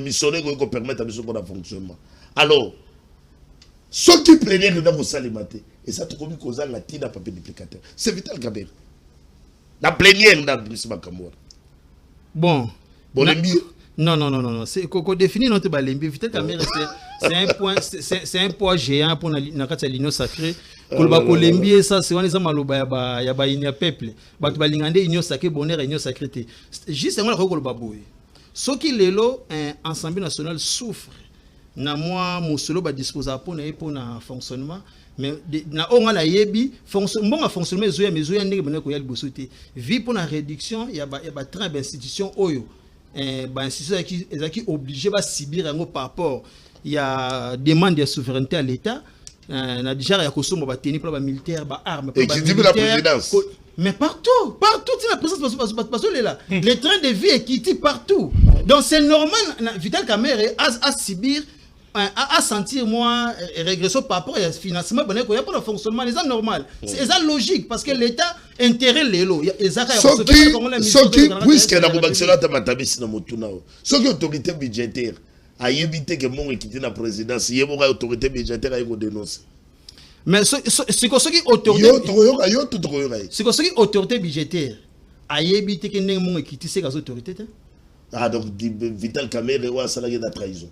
missionnaire qui permettent à nous de fonctionnement. Alors, ceux qui plénièrent dans vos salimate, et ça te commis cause la tine à papier duplicateur. C'est Vital Kamerhe. La plénière dans le Makamouar. Bon. Bon, non. C'est qu'on définit notre balembi. Vital Kamerhe, c'est un point géant pour l'union sacrée. Kolombi, ça, c'est un maloba, il y a peuple. Bat balingande, union sacrée, bonheur, union sacrée. Juste un mot, Kolobaboué. Ce qui est là, l'Assemblée nationale souffre. Na moi, mon solo va disposer pour un fonctionnement. Mais on a yebi fonctionnement fonctionnement mais zoya ndenge bana ko yali bosote. Vie pour la réduction, il y a très d'institutions oyo. Institutions qui obligé va subir un par rapport. Il y a demande de souveraineté à l'État. Na déjà il y a kosomo ba tenir pour ba militaire, ba armes, pour ba militaire. Mais partout, c'est la présence parce que là, les trains de vie est quitté partout. Donc c'est normal, Vital Kamerhe à subir, à sentir moi régression par rapport au financement, il n'y a pas de fonctionnement, c'est normal, c'est logique parce que l'État intéresse les lots. Ce qui, puisque la Boubaxela a matabisi na motuna, ce qui autorité budgétaire a évité que mon quitté la présidence, il y a une autorité budgétaire à dénoncer. Mais ce qui autorité budgétaire a évité que nous quitter ces autorités. Ah donc Vital Kamerhe a salarié de la trahison.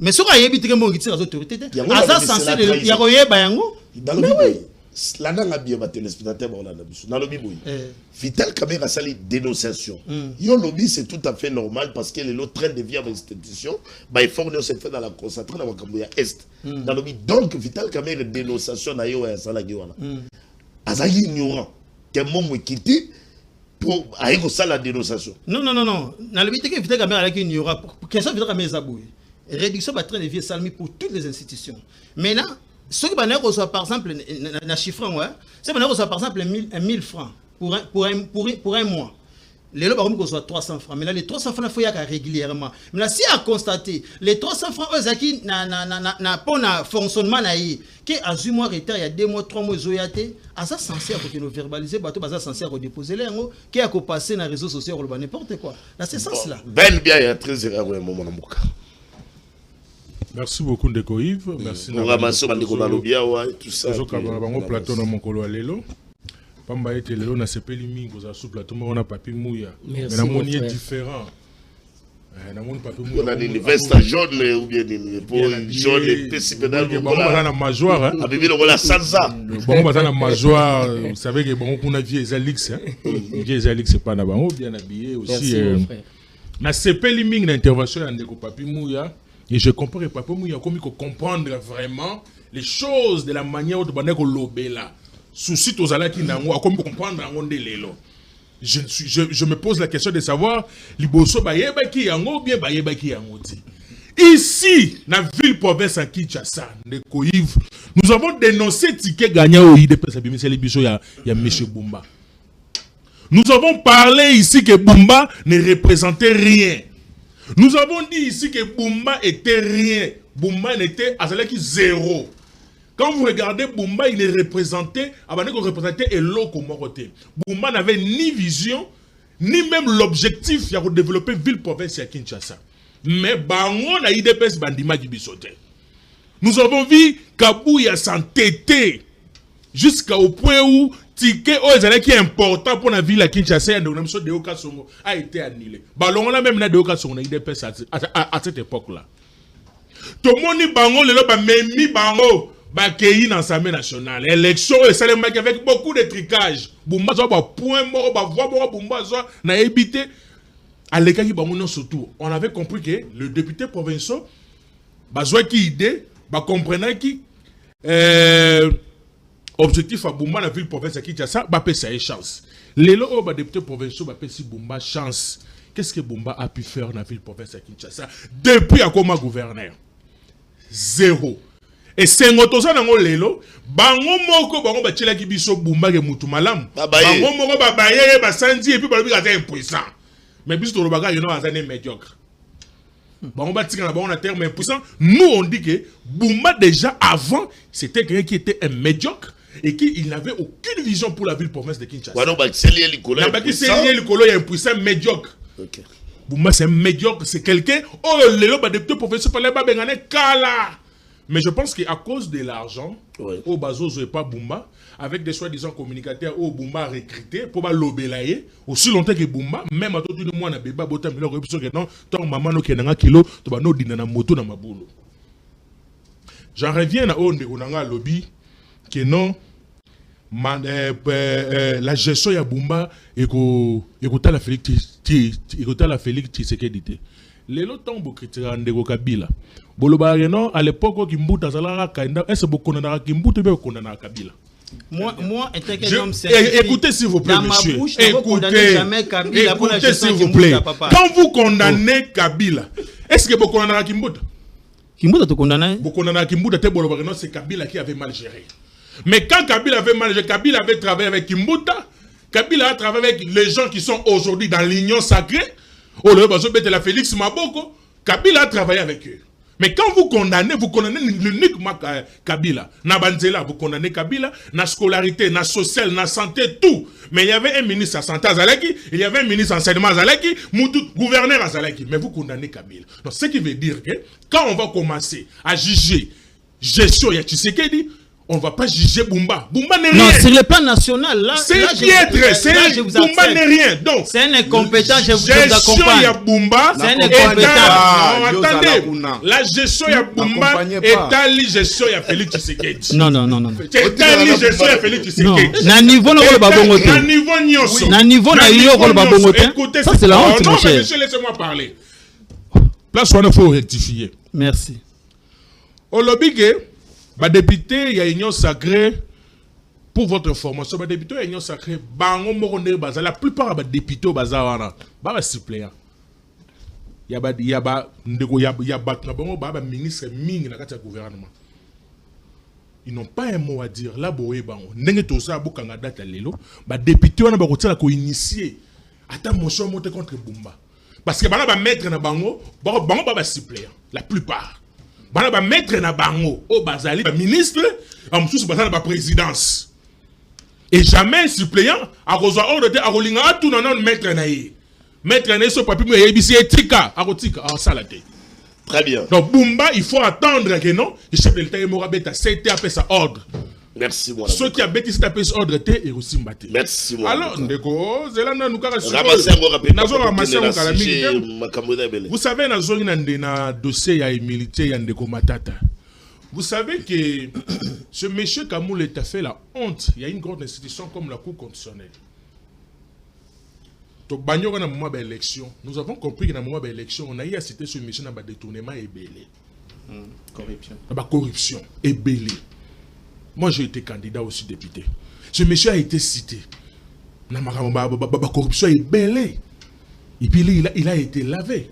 Mais ce qu'il y a des autorités, il y a censé il y a dans le oui. Là dans la bio téléspectateur dans le biboui. Vital Kamerhe a sali dénonciation. Yo lobby c'est tout à fait normal parce que le train de vie avec institution, bah effort ne se fait dans la concentration dans Wakambuya Est. Dans le donc Vital Kamerhe dénonciation na yo ya sala giwana. Azali ignorant. Que mon quitté pour aiko sala dénonciation. Non. Dans le but que Vital Kamerhe a qu'il y aura question Vital Kamerhe zaboué. Réduction de train de vie salmi pour toutes les institutions. Maintenant ce qui reçoit par exemple un chiffre, c'est qu'on reçoit par exemple 1000 francs pour un mois. Les lots par reçoit 300 francs. Mais là, les 300 francs, il faut y aller régulièrement. Mais là, si on a constaté, les 300 francs, ils n'ont pas de fonctionnement, qui a 8 mois de retard, il y a 2 mois, 3 mois, ils ont été, ça censé verbaliser, ça censé déposer les mots, qui a passé dans les réseaux sociaux, n'importe quoi. Là, c'est ça, cela. Ben bien, il y a très erreur, mon amouka. Merci beaucoup Ndeko Yves. Merci. On ramasse bandeko na lobia wa tout ça. Zo kabara bango plateau na mokolo lelo. Pamba ete lelo na sepeli mingi za sous plateau on a papier mouya. Mais na moni est différent. Na moni papier mouya. On a une veste jaune ou bien une jaune et petit pédale. Bon on na majoire hein. Abibi le la salsa. Bon on na majoire, vous savez que bon on a vie Ezalix hein. Vie Ezalix c'est pas na bango bien habillé aussi. Na sepeli mingi na intervention ya Ndeko papier mouya. Et je comprends que Papa Mouya comme il faut comprendre vraiment les choses de la manière dont on lobela. Souci aux ala qui n'ont comme comprendre en de l'élo. Je me pose la question de savoir liboso bayeba ki yango bien bayeba ki yango ti. Ici, dans la ville province en Kinshasa, de Koïv, nous avons dénoncé ticket gagnant au IDPS à Bimiseli Biso ya M. Bumba. Nous avons parlé ici que Bumba ne représentait rien. Nous avons dit ici que Bumba était rien. Bumba n'était à zéro. Quand vous regardez Bumba, il est représenté, Eloko Moroté. Bumba n'avait ni vision, ni même l'objectif de développer ville-province à Kinshasa. Mais Bango na IDPS Bandima Gibisote. Nous avons vu Kabouya s'entêter jusqu'au point où ticket qui est important pour la ville à Kinshasa a été annulé. On a même na IDPS à cette époque-là. Tout le monde bango le ba memi bango ba kei dans l'Assemblée nationale. Élection avec beaucoup de tricage. Bumba zo ba point mort ba voix mort Bumba zo na évité à l'écart qui bango non surtout. On avait compris que le député provincial ba zo qui idée ba comprenant qui objectif à Bumba la ville province à Kinshasa ba pesa chance. Les lots ba député provincial ba pesi Bumba chance. Qu'est-ce que Bumba a pu faire dans la ville province à Kinshasa depuis à comme gouverneur? Zéro. Et c'est ngotosa nango lelo bango moko bango ba tshela ki biso Bumba ke mutu malamu. Bango moko ba baye ba sandi et puis ba bika impuissant. Mais biso to lobaka yo na azane médiocre. Bango ba tika na bango na terme impuissant. Nous on dit que Bumba déjà avant c'était quelqu'un qui était un médiocre et qui n'avait aucune vision pour la ville province de Kinshasa. Voilà ba tseli likolo. Na ba ki tseli likolo ya impuissant médiocre. OK. Bumba c'est un médiocre, c'est quelqu'un oh lelo ba député professeur parlait ba bengane kala. Mais je pense qu'à cause de l'argent, au Bazozo et pas Bumba, avec des soi-disant communicateurs au Bumba recruté pour pas l'obélayer, aussi longtemps que Bumba, même à tout le monde, bébé, botam, il a réussi que non, tant maman no kenanga kilo, tu vas no dinana moto na maboulot. J'en reviens à on de Onanga lobby que non, la gestion ya Bumba et que la Félix Tshisekedi. Les lots tombent critiquer Ndeko Kabila. Bolobareno à l'époque Kimbuta Zalara Kainda, est-ce que vous connaissez Kimbuta ou vous connaissez Kabila? Moi, écoutez s'il vous plaît, monsieur. Écoutez s'il vous plaît. Quand vous condamnez Kabila, est-ce que vous condamnez Kimbuta? Kimbuta te condamne. Vous condamnez Kimbuta, c'est Kabila qui avait mal géré. Mais quand Kabila avait mal géré, Kabila avait travaillé avec Kimbuta, Kabila a travaillé avec les gens qui sont aujourd'hui dans l'union sacrée. Oh, le la Félix Maboko, Kabila a travaillé avec eux. Mais quand vous condamnez uniquement Kabila. Na Banzela, vous condamnez Kabila, na scolarité, na social, na santé, tout. Mais il y avait un ministre à santé à Zalaki, il y avait un ministre à enseignement à Zalaki, gouverneur à Zalaki. Mais vous condamnez Kabila. Donc, ce qui veut dire que quand on va commencer à juger gestion ya Tshisekedi, on ne va pas juger Bumba. Bumba n'est Non, rien. sur le plan national, là. C'est là, piètre. Bumba n'est rien. Donc, c'est un incompétent, je vous gestion accompagne. y a Bumba. C'est un et incompétent. non, attendez. La gestion y a Bumba et la gestion y a Félix Tshisekedi. Non. La gestion y a Félix Non. Tshisekedi. Na niveau na babongote. Na niveau nyonso. Na niveau na yo babongote. Écoutez, ça c'est la honte, non, mon mais cher. monsieur, laissez-moi parler. Place où il faut rectifier. Merci. Au lobby, député, il y a une union sacrée. Pour votre information, les députés, il y a une union sacrée. La plupart des députés au bazar, ils sont suppléants. Il y a ministre ming dans le gouvernement. Ils n'ont pas un mot à dire. Là, les députés ont initié. Attends, mon choix monte contre Bumba. Parce que les maîtres na bango, ba suppléant. La plupart. Les maîtres na bango, au bazali, les ministres, en dessous de la présidence. Et jamais suppléant, à Rosa Ordre, à Rolinga, tout le monde maître na ye. Maître na ye, ce papier, il y a Tika, à Rotika, à Salate. Très bien. Donc, Bumba, il faut attendre que non, le chef de l'État est mort à bêta, c'est appelé ça ordre. Merci, moi. Ceux qui ont bêté, c'est appelé ça ordre, et aussi mbatté. Merci, moi. Alors, ndeko, Zélanda, nous avons vous savez, dans un dossier, il y a un militaire, il y a un Matata. Vous savez que ce monsieur Kamoul a fait la honte. Il y a une grande institution comme la Cour constitutionnelle. Donc, dans moment de l'élection, nous avons compris que dans le moment de l'élection, on a eu à citer ce monsieur dans le détournement et belé. Corruption. Dans la corruption et belé. Moi, j'ai été candidat aussi député. Ce monsieur a été cité. Dans la corruption et belé. Et puis il a été lavé.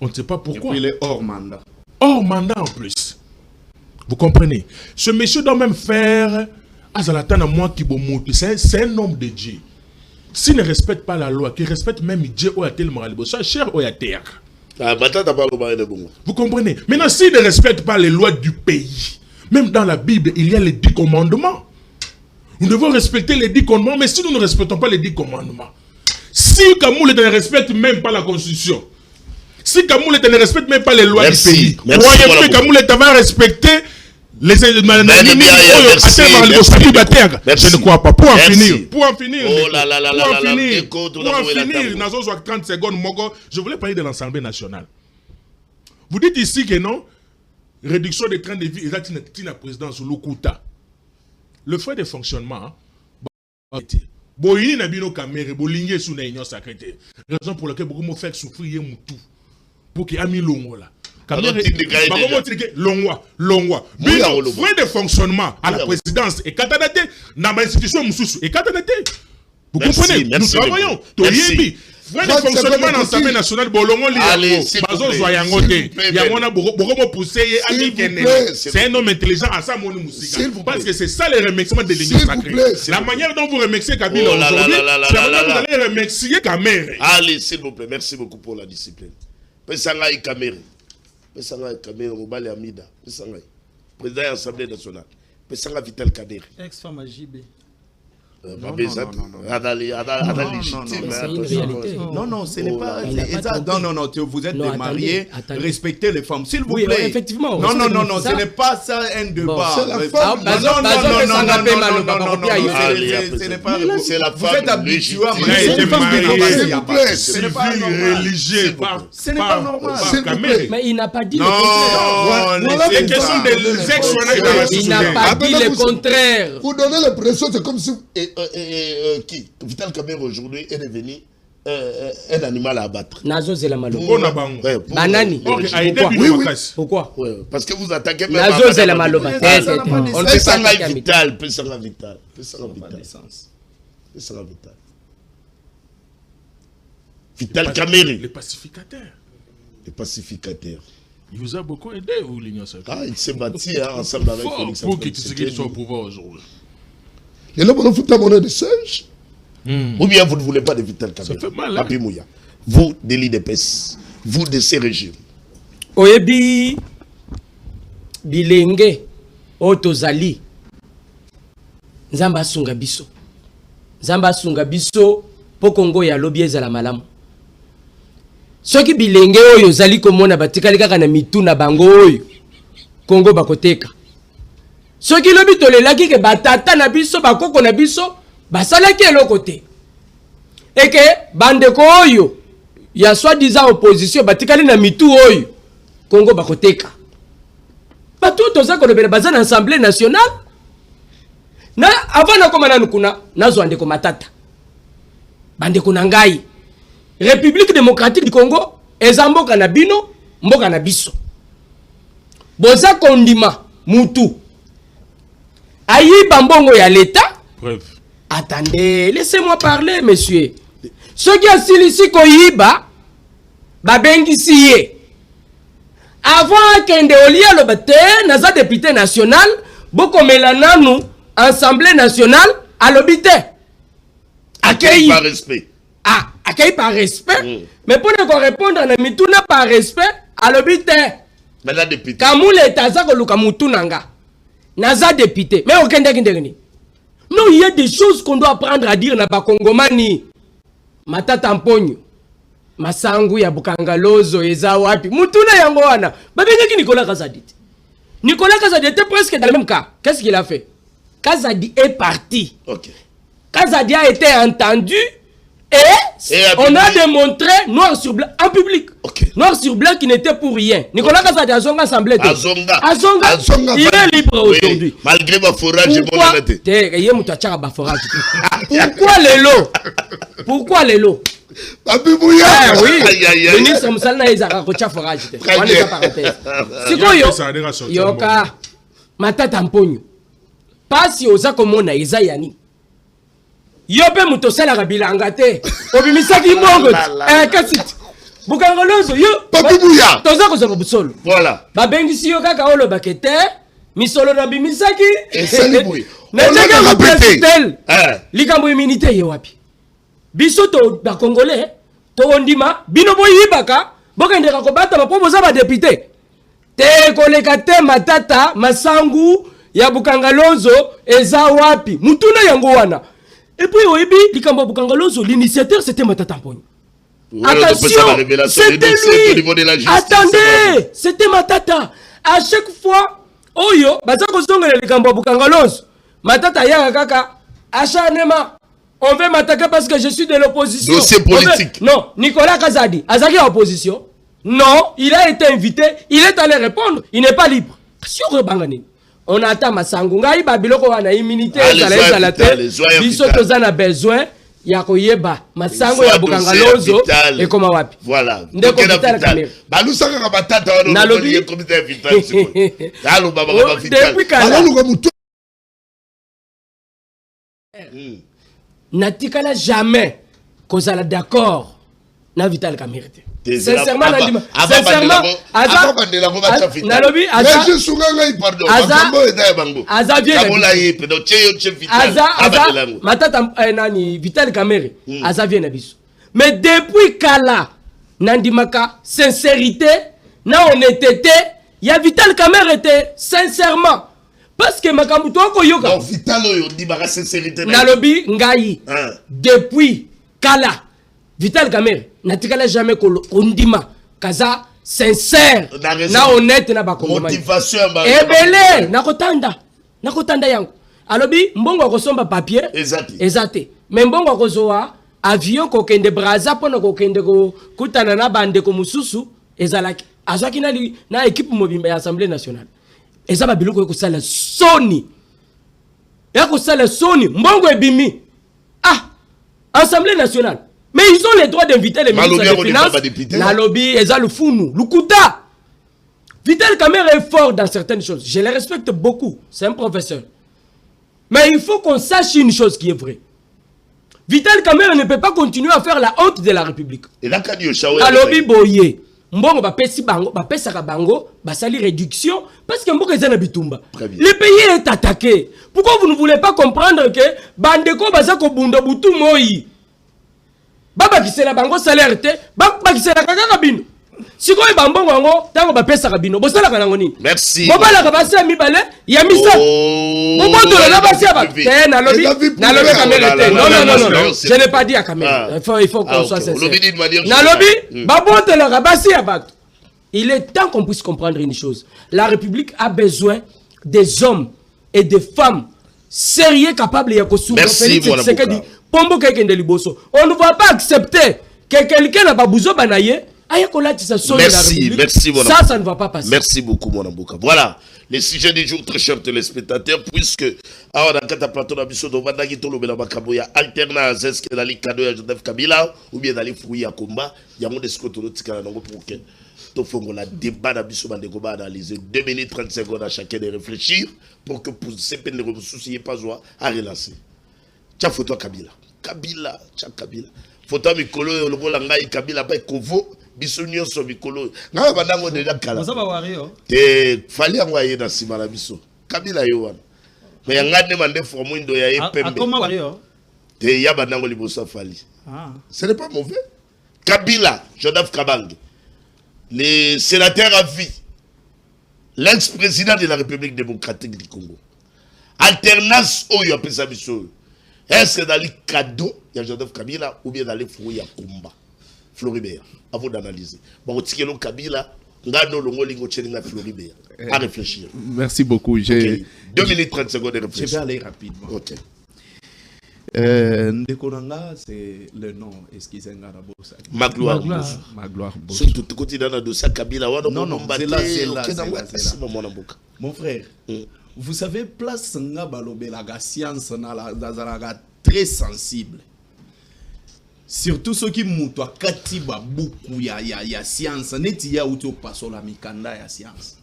On ne sait pas pourquoi. Et puis il est hors mandat. Hors mandat en plus. Vous comprenez? Ce monsieur doit même faire Azalatan à moi qui c'est un homme de Dieu. S'il ne respecte pas la loi, qu'il respecte même Dieu ou à tel moral, ça cher ou à terre. Vous comprenez? Maintenant, s'il ne respecte pas les lois du pays, même dans la Bible, il y a les 10 commandements. Nous devons respecter les 10 commandements, mais si nous ne respectons pas les 10 commandements, si Kamoul ne respecte même pas la Constitution, si Kamoul ne respecte même pas les lois du pays, croyez-vous que Kamoul va respecter les je ne crois pas. Pour en finir, oh là là là là là, pour en finir, 30 secondes, je voulais parler de l'Assemblée nationale. Vous dites ici que non, réduction des trains de vie, et la présidence Lokuta. Le frais de fonctionnement, Boyini n'a pas caméra, Bolingé sous l'union secrétaire. Raison pour laquelle beaucoup m'ont fait souffrir tout. Pour qu'il y ait mis l'ongola. Longwa. Frais de fonctionnement à la présidence et Katadate, dans l'institution Moussoussou et Katadate. Vous comprenez? Nous travaillons. Frais de fonctionnement dans l'Assemblée nationale, c'est un homme intelligent à ça, parce que c'est ça les remerciements de l'Union sacrée. La manière dont vous remerciez Kabila aujourd'hui, c'est la manière dont vous allez remercier Kamere. Allez, s'il vous plaît, merci beaucoup pour la discipline. Pessangaï Kamere. Pessangaï Kamere, Mobale Amida. Pessangaï. Président de l'Assemblée nationale. Pessangaï Vital Kader. Ex-femme à JB. Non, ce n'est pas. Non, vous êtes des mariés, respectez les femmes, s'il vous plaît. Oui, effectivement. Non, ce n'est pas ça un débat. C'est la femme. Ce n'est pas. C'est la femme. Vous êtes habitué à s'il vous plaît. Religieux. Ce n'est pas normal. Mais il n'a pas dit le contraire. Non, c'est question des ex. Il n'a pas dit le contraire. Vous donnez l'impression, c'est comme si qui Vital Kamerhe aujourd'hui est devenu un animal à abattre. Nazo Zelamalo. Banani. Pourquoi? Parce que vous attaquez Nazo Zelamalo. On ne peut pas Vital. Vital Kamerhe. Les pacificateurs. Il vous a beaucoup aidé, vous, l'Union sacrée. Ah, il s'est battu ensemble avec Félix. Pour que Tshisekedi soit au pouvoir aujourd'hui. Et là, on fout la monnaie de singe. Ou bien vous ne voulez pas de Vital Kamerhe. Ça fait mal. Hein? Vous, de l'IDPS, vous de ces régimes. Oyebi Bilenge Otozali Nzamba Sunga Biso. Nzamba Sunga Biso po Congo ya lobi ezala malamu. Soki Bilenge oyo zali komona batikali kaka na mitu na bango oyo Congo bakoteka. Ce qui lobi tolelaki ke batata na biso bakoko na biso basalaki eloko te. Et que bandeko oyo ya soi-disant opposition batikali na mitu oyo Congo bakoteka. Bato toza kolobela baza na Assemblée nationale. Na avant na komana nukuna nazo andeko matata. Bandeko na ngai. République démocratique du Congo ezamboka na bino, mboka na biso. Boza kondima mutu. Ayi bambongo ya l'État. Preuve. Attendez, laissez-moi parler, monsieur. Ce qui a silisi koyiba, babengisi ye. Avant kende olia lobate, naza député national, boko melananu, Assemblée nationale, à l'obité. Accueilli. Par respect. Ah, accueilli par respect. Mais pour ne répondre à mituna par respect, à l'obité. Mais la député. Kamoule tazako lukamutunanga. Naza député. Mais aucun dégni. Non, il y a des choses qu'on doit apprendre à dire na bakongomani. Matata mponyo. Masangu ya bukangalozo eza wapi. Mutuna yango wana. Babengaki Nicolas Kazadi. Nicolas Kazadi était presque dans le même cas. Qu'est-ce qu'il a fait? Kazadi est parti. Ok. Kazadi a été entendu et on a démontré noir sur blanc en public. Ok. Noir sur blanc qui n'était pour rien. Nicolas Kazadi a son assemblée. Azonga. Il est libre aujourd'hui. Malgré ma forage, Pourquoi les lots? Pourquoi les lots? Babibouya. Ah oui. Aïe, aïe, aïe. Ministre Moussala Ezara Kocha forage. Très bien. Sikoyo. Yoka. Matata mponyo. Pasi oza komona eza yani. Yope mutosala kabilanga te. Obimisaki bongo. Kasiti. Bukangolozo yo. Babibouya. Toza kozaba busolo. Voilà. Babengisi yo kaka olo bakete. Misolo na bimisaki. Esali boy. Nataka On l'a répété. Hein. Likambo immunité ye wapi? Biso to ba congolais to ondima bino boyibaka bokendeka kobata mapo boza ba député. Te koleka te matata masangu ya bukangalozo eza wapi? Mutuna yango wana. Et puis oyebi likambo bukangalozo l'initiateur c'était matata mponyo. Attention, c'était lui. Attendez, c'était matata. À chaque fois oyo baza kozongela likambo bukangalozo matata ya kaka acharnement. On veut m'attaquer parce que je suis de l'opposition. Dossier politique. Non, Nicolas Kazadi, Azaki opposition. Non, il a été invité, il est allé répondre, il n'est pas libre. On attend Massangunga, Babiloko wana immunité, biso tozana besoin ya koyeba Massango ya Bukangalozo et comment wapi. Voilà. Ndeko vital kamera. Balusaka ka batata wana Nalobi comité vital siko. Allo baba ka vital. Depuis kala. Allo mutu. Natikala jamais kozala d'accord na Vital Kamerhe. Sincèrement, sincèrement, Vital Kamerhe, mais depuis Kala, Nandimaka, sincérité, na honnêteté, il y a Vital Kamerhe était sincèrement. Parce que Makamuto Koyoka. Non, Vital Oyo, dit ma sincérité. Nalobi, Ngaï. Depuis Kala, Vital Kamerhe, natikala jamais kondima. Kaza, sincère. Na honnête na bakongomani. Motivation. Ebele, nakotanda yango. Alobi, mbongo akosomba papier. Ezate. Mais mbongo akozoa, avion kokende Braza, pona kokende kutana na bande ko mususu, ezalaki. Azwaki na équipe mobimba ya Assemblée nationale. Et ça va bien que ça la Sony. Et que ça la Sony. Mbongo ebimi. Ah, Assemblée nationale. Mais ils ont le droit d'inviter les ministres des Finances. La lobby, ils ont le founou, le kouta. Vital Kamerhe est fort dans certaines choses. Je le respecte beaucoup. C'est un professeur. Mais il faut qu'on sache une chose qui est vraie. Vital Kamerhe ne peut pas continuer à faire la honte de la République. Et là, quand il lobby boye. Mbongo bapesi bango bapesaka bango basali réduction parce que mbongo ezana bitumba. Le pays est attaqué. Pourquoi vous ne voulez pas comprendre que bandeko bazako bunda butu moyi baba kisela bango salaire te baba kisela kaka bino siko bambongo ngo tango bapesaka bino bosala kana ngoni. Merci. Bobala ka basi mibale ya misa boboto la basi ba te na lobby Kamerhe te. Non, je n'ai pas dit à Kamerhe. Il faut qu'on soit sincère. Na lobby baboto la basi ya bato. Il est temps qu'on puisse comprendre une chose. La République a besoin des hommes et des femmes sérieux capables de Merci, Félix mon Tshisekedi. avocat. Pombo Kekende Liboso. On ne va pas accepter que quelqu'un n'a pas besoin de Merci, merci, mon ça, ça ne va pas passer. Merci beaucoup, mon avocat. Voilà, les sujets du jour, très chers téléspectateurs, puisque, alors, dans le plateau d'Abisso, on va dire que y a alternance, est-ce que dans les cadeaux de Joseph Kabila, ou bien dans les fruits à combat, il y a un discours de l'autre pour que tout le débat d'Abisso, on va analyser 2 minutes 30 secondes à chacun de réfléchir pour que pour ces peines de soucis pas à relancer. Tiens, photo Kabila. Kabila, tiens, Kabila. Photo Mikolo, le bon langage, Kabila, pas Kovo. Biso nyonso mikolo nga bandango deja kala Oza ba wario te fali yango aye na sima na biso Kabila yo wana me yanga ne mande formo ndo ya epembe akoma wario te ya bandango liboso fali ce n'est pas mauvais. Kabila Joseph Kabange, le sénateur à vie, l'ex-président de la République démocratique du Congo, alternance oyo apesa biso, est-ce que dans les cadeaux il y a Joseph Kabila ou bien dans les fruits à combat Floribert, à vous d'analyser. Bon, Tikelo Kabila, Ngano Longo Lingo Tchelinga Floribert, à réfléchir. Merci beaucoup. 2 minutes 30 secondes de réfléchir. Je vais aller rapidement. Ok. Ndekonanga, c'est le nom. Excusez-moi, Magloire. Magloire. Surtout, tu continues dans le dossier Kabila. Non, c'est là. Mon frère, vous savez, place nga balobelaga science dans la très sensible. Surtout ceux qui moutent à Katiba beaucoup ya science neti ya uto paso la mikanda ya science.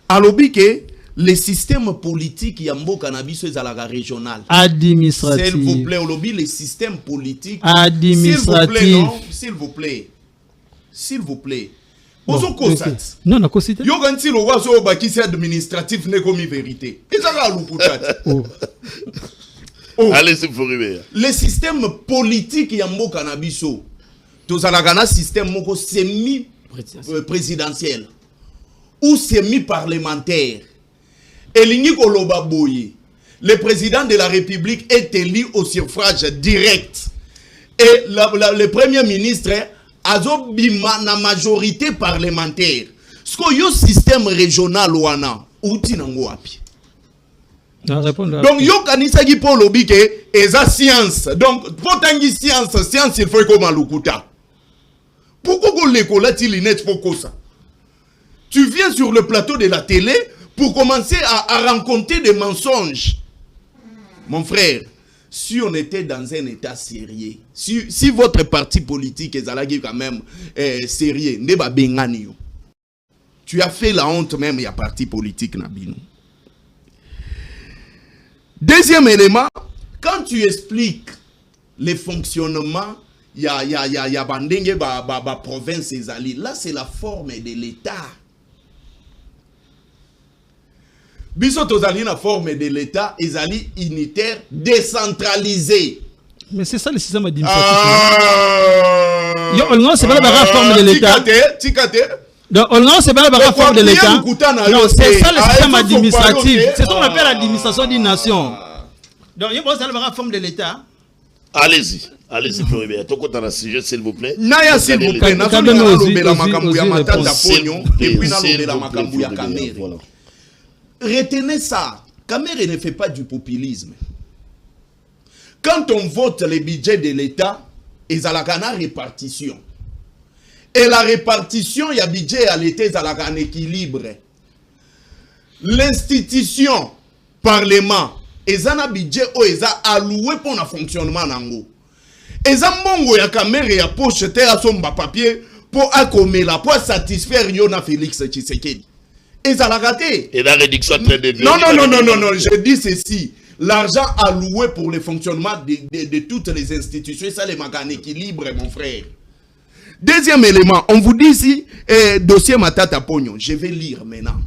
Alobi que le système politique ya mboka na biso ezalaka régional. Administratif. S'il vous plaît, olobi le système politique administratif. S'il vous plaît. Ozo kosat. Non, na kosita. Yo ganti lo wazo bakisi administratif ne komi vérité. Ezaka luputat. Allez, c'est Floribert. Le système politique yambo cannabiso, tous un système moko semi-présidentiel ou semi-parlementaire. Elingi Koloba Boye, le président de la République est élu au suffrage direct. Et le premier ministre a la majorité parlementaire. Ce que yo système régional ouana, outi nango api. Donc, yo kanisa ki po lobi ke eza science. Donc, pour tangi science, il faut comme lukuta. Pourquoi qu'on l'école ti linette pour ça? Tu viens sur le plateau de la télé pour commencer à rencontrer des mensonges. Mon frère, si on était dans un état sérieux, si votre parti politique est quand même sérieux, neba bengani yo. Tu as fait la honte même, il y a parti politique nabino. Deuxième élément, quand tu expliques les fonctionnements, il y a bandenge ba province ezali. Là, c'est la forme de l'État. Biso tozali na forme de l'État, ezali unitaire, décentralisé. Mais c'est ça le système administratif. Non, c'est pas la forme de l'État. Donc, non, c'est pas la forme de l'État. Non, c'est ça le système administratif. C'est ce qu'on appelle l'administration d'une nation. Donc, il y a la forme de l'État. Allez-y, allez-y, Floribert. Ton compte dans le sujet, s'il vous plaît. Naya, s'il vous plaît. Retenez ça. Kamere ne fait pas du populisme. Quand on vote le budget de l'État, ils ont la répartition. Et la répartition, il y a budget à l'État, ils ont un équilibre. L'institution, parlement, ils ont un budget où ils ont alloué pour le fonctionnement. Ils ont mongo ya kamere ya poche terre à son papier pour accommer la pour satisfaire Yona Félix Tshisekedi. Ils ont raté. Et la réduction de non, je dis ceci. L'argent alloué pour le fonctionnement de toutes les institutions, ça les manque en équilibre, mon frère. Deuxième élément, on vous dit ici, dossier Matata Pognon. Je vais lire maintenant.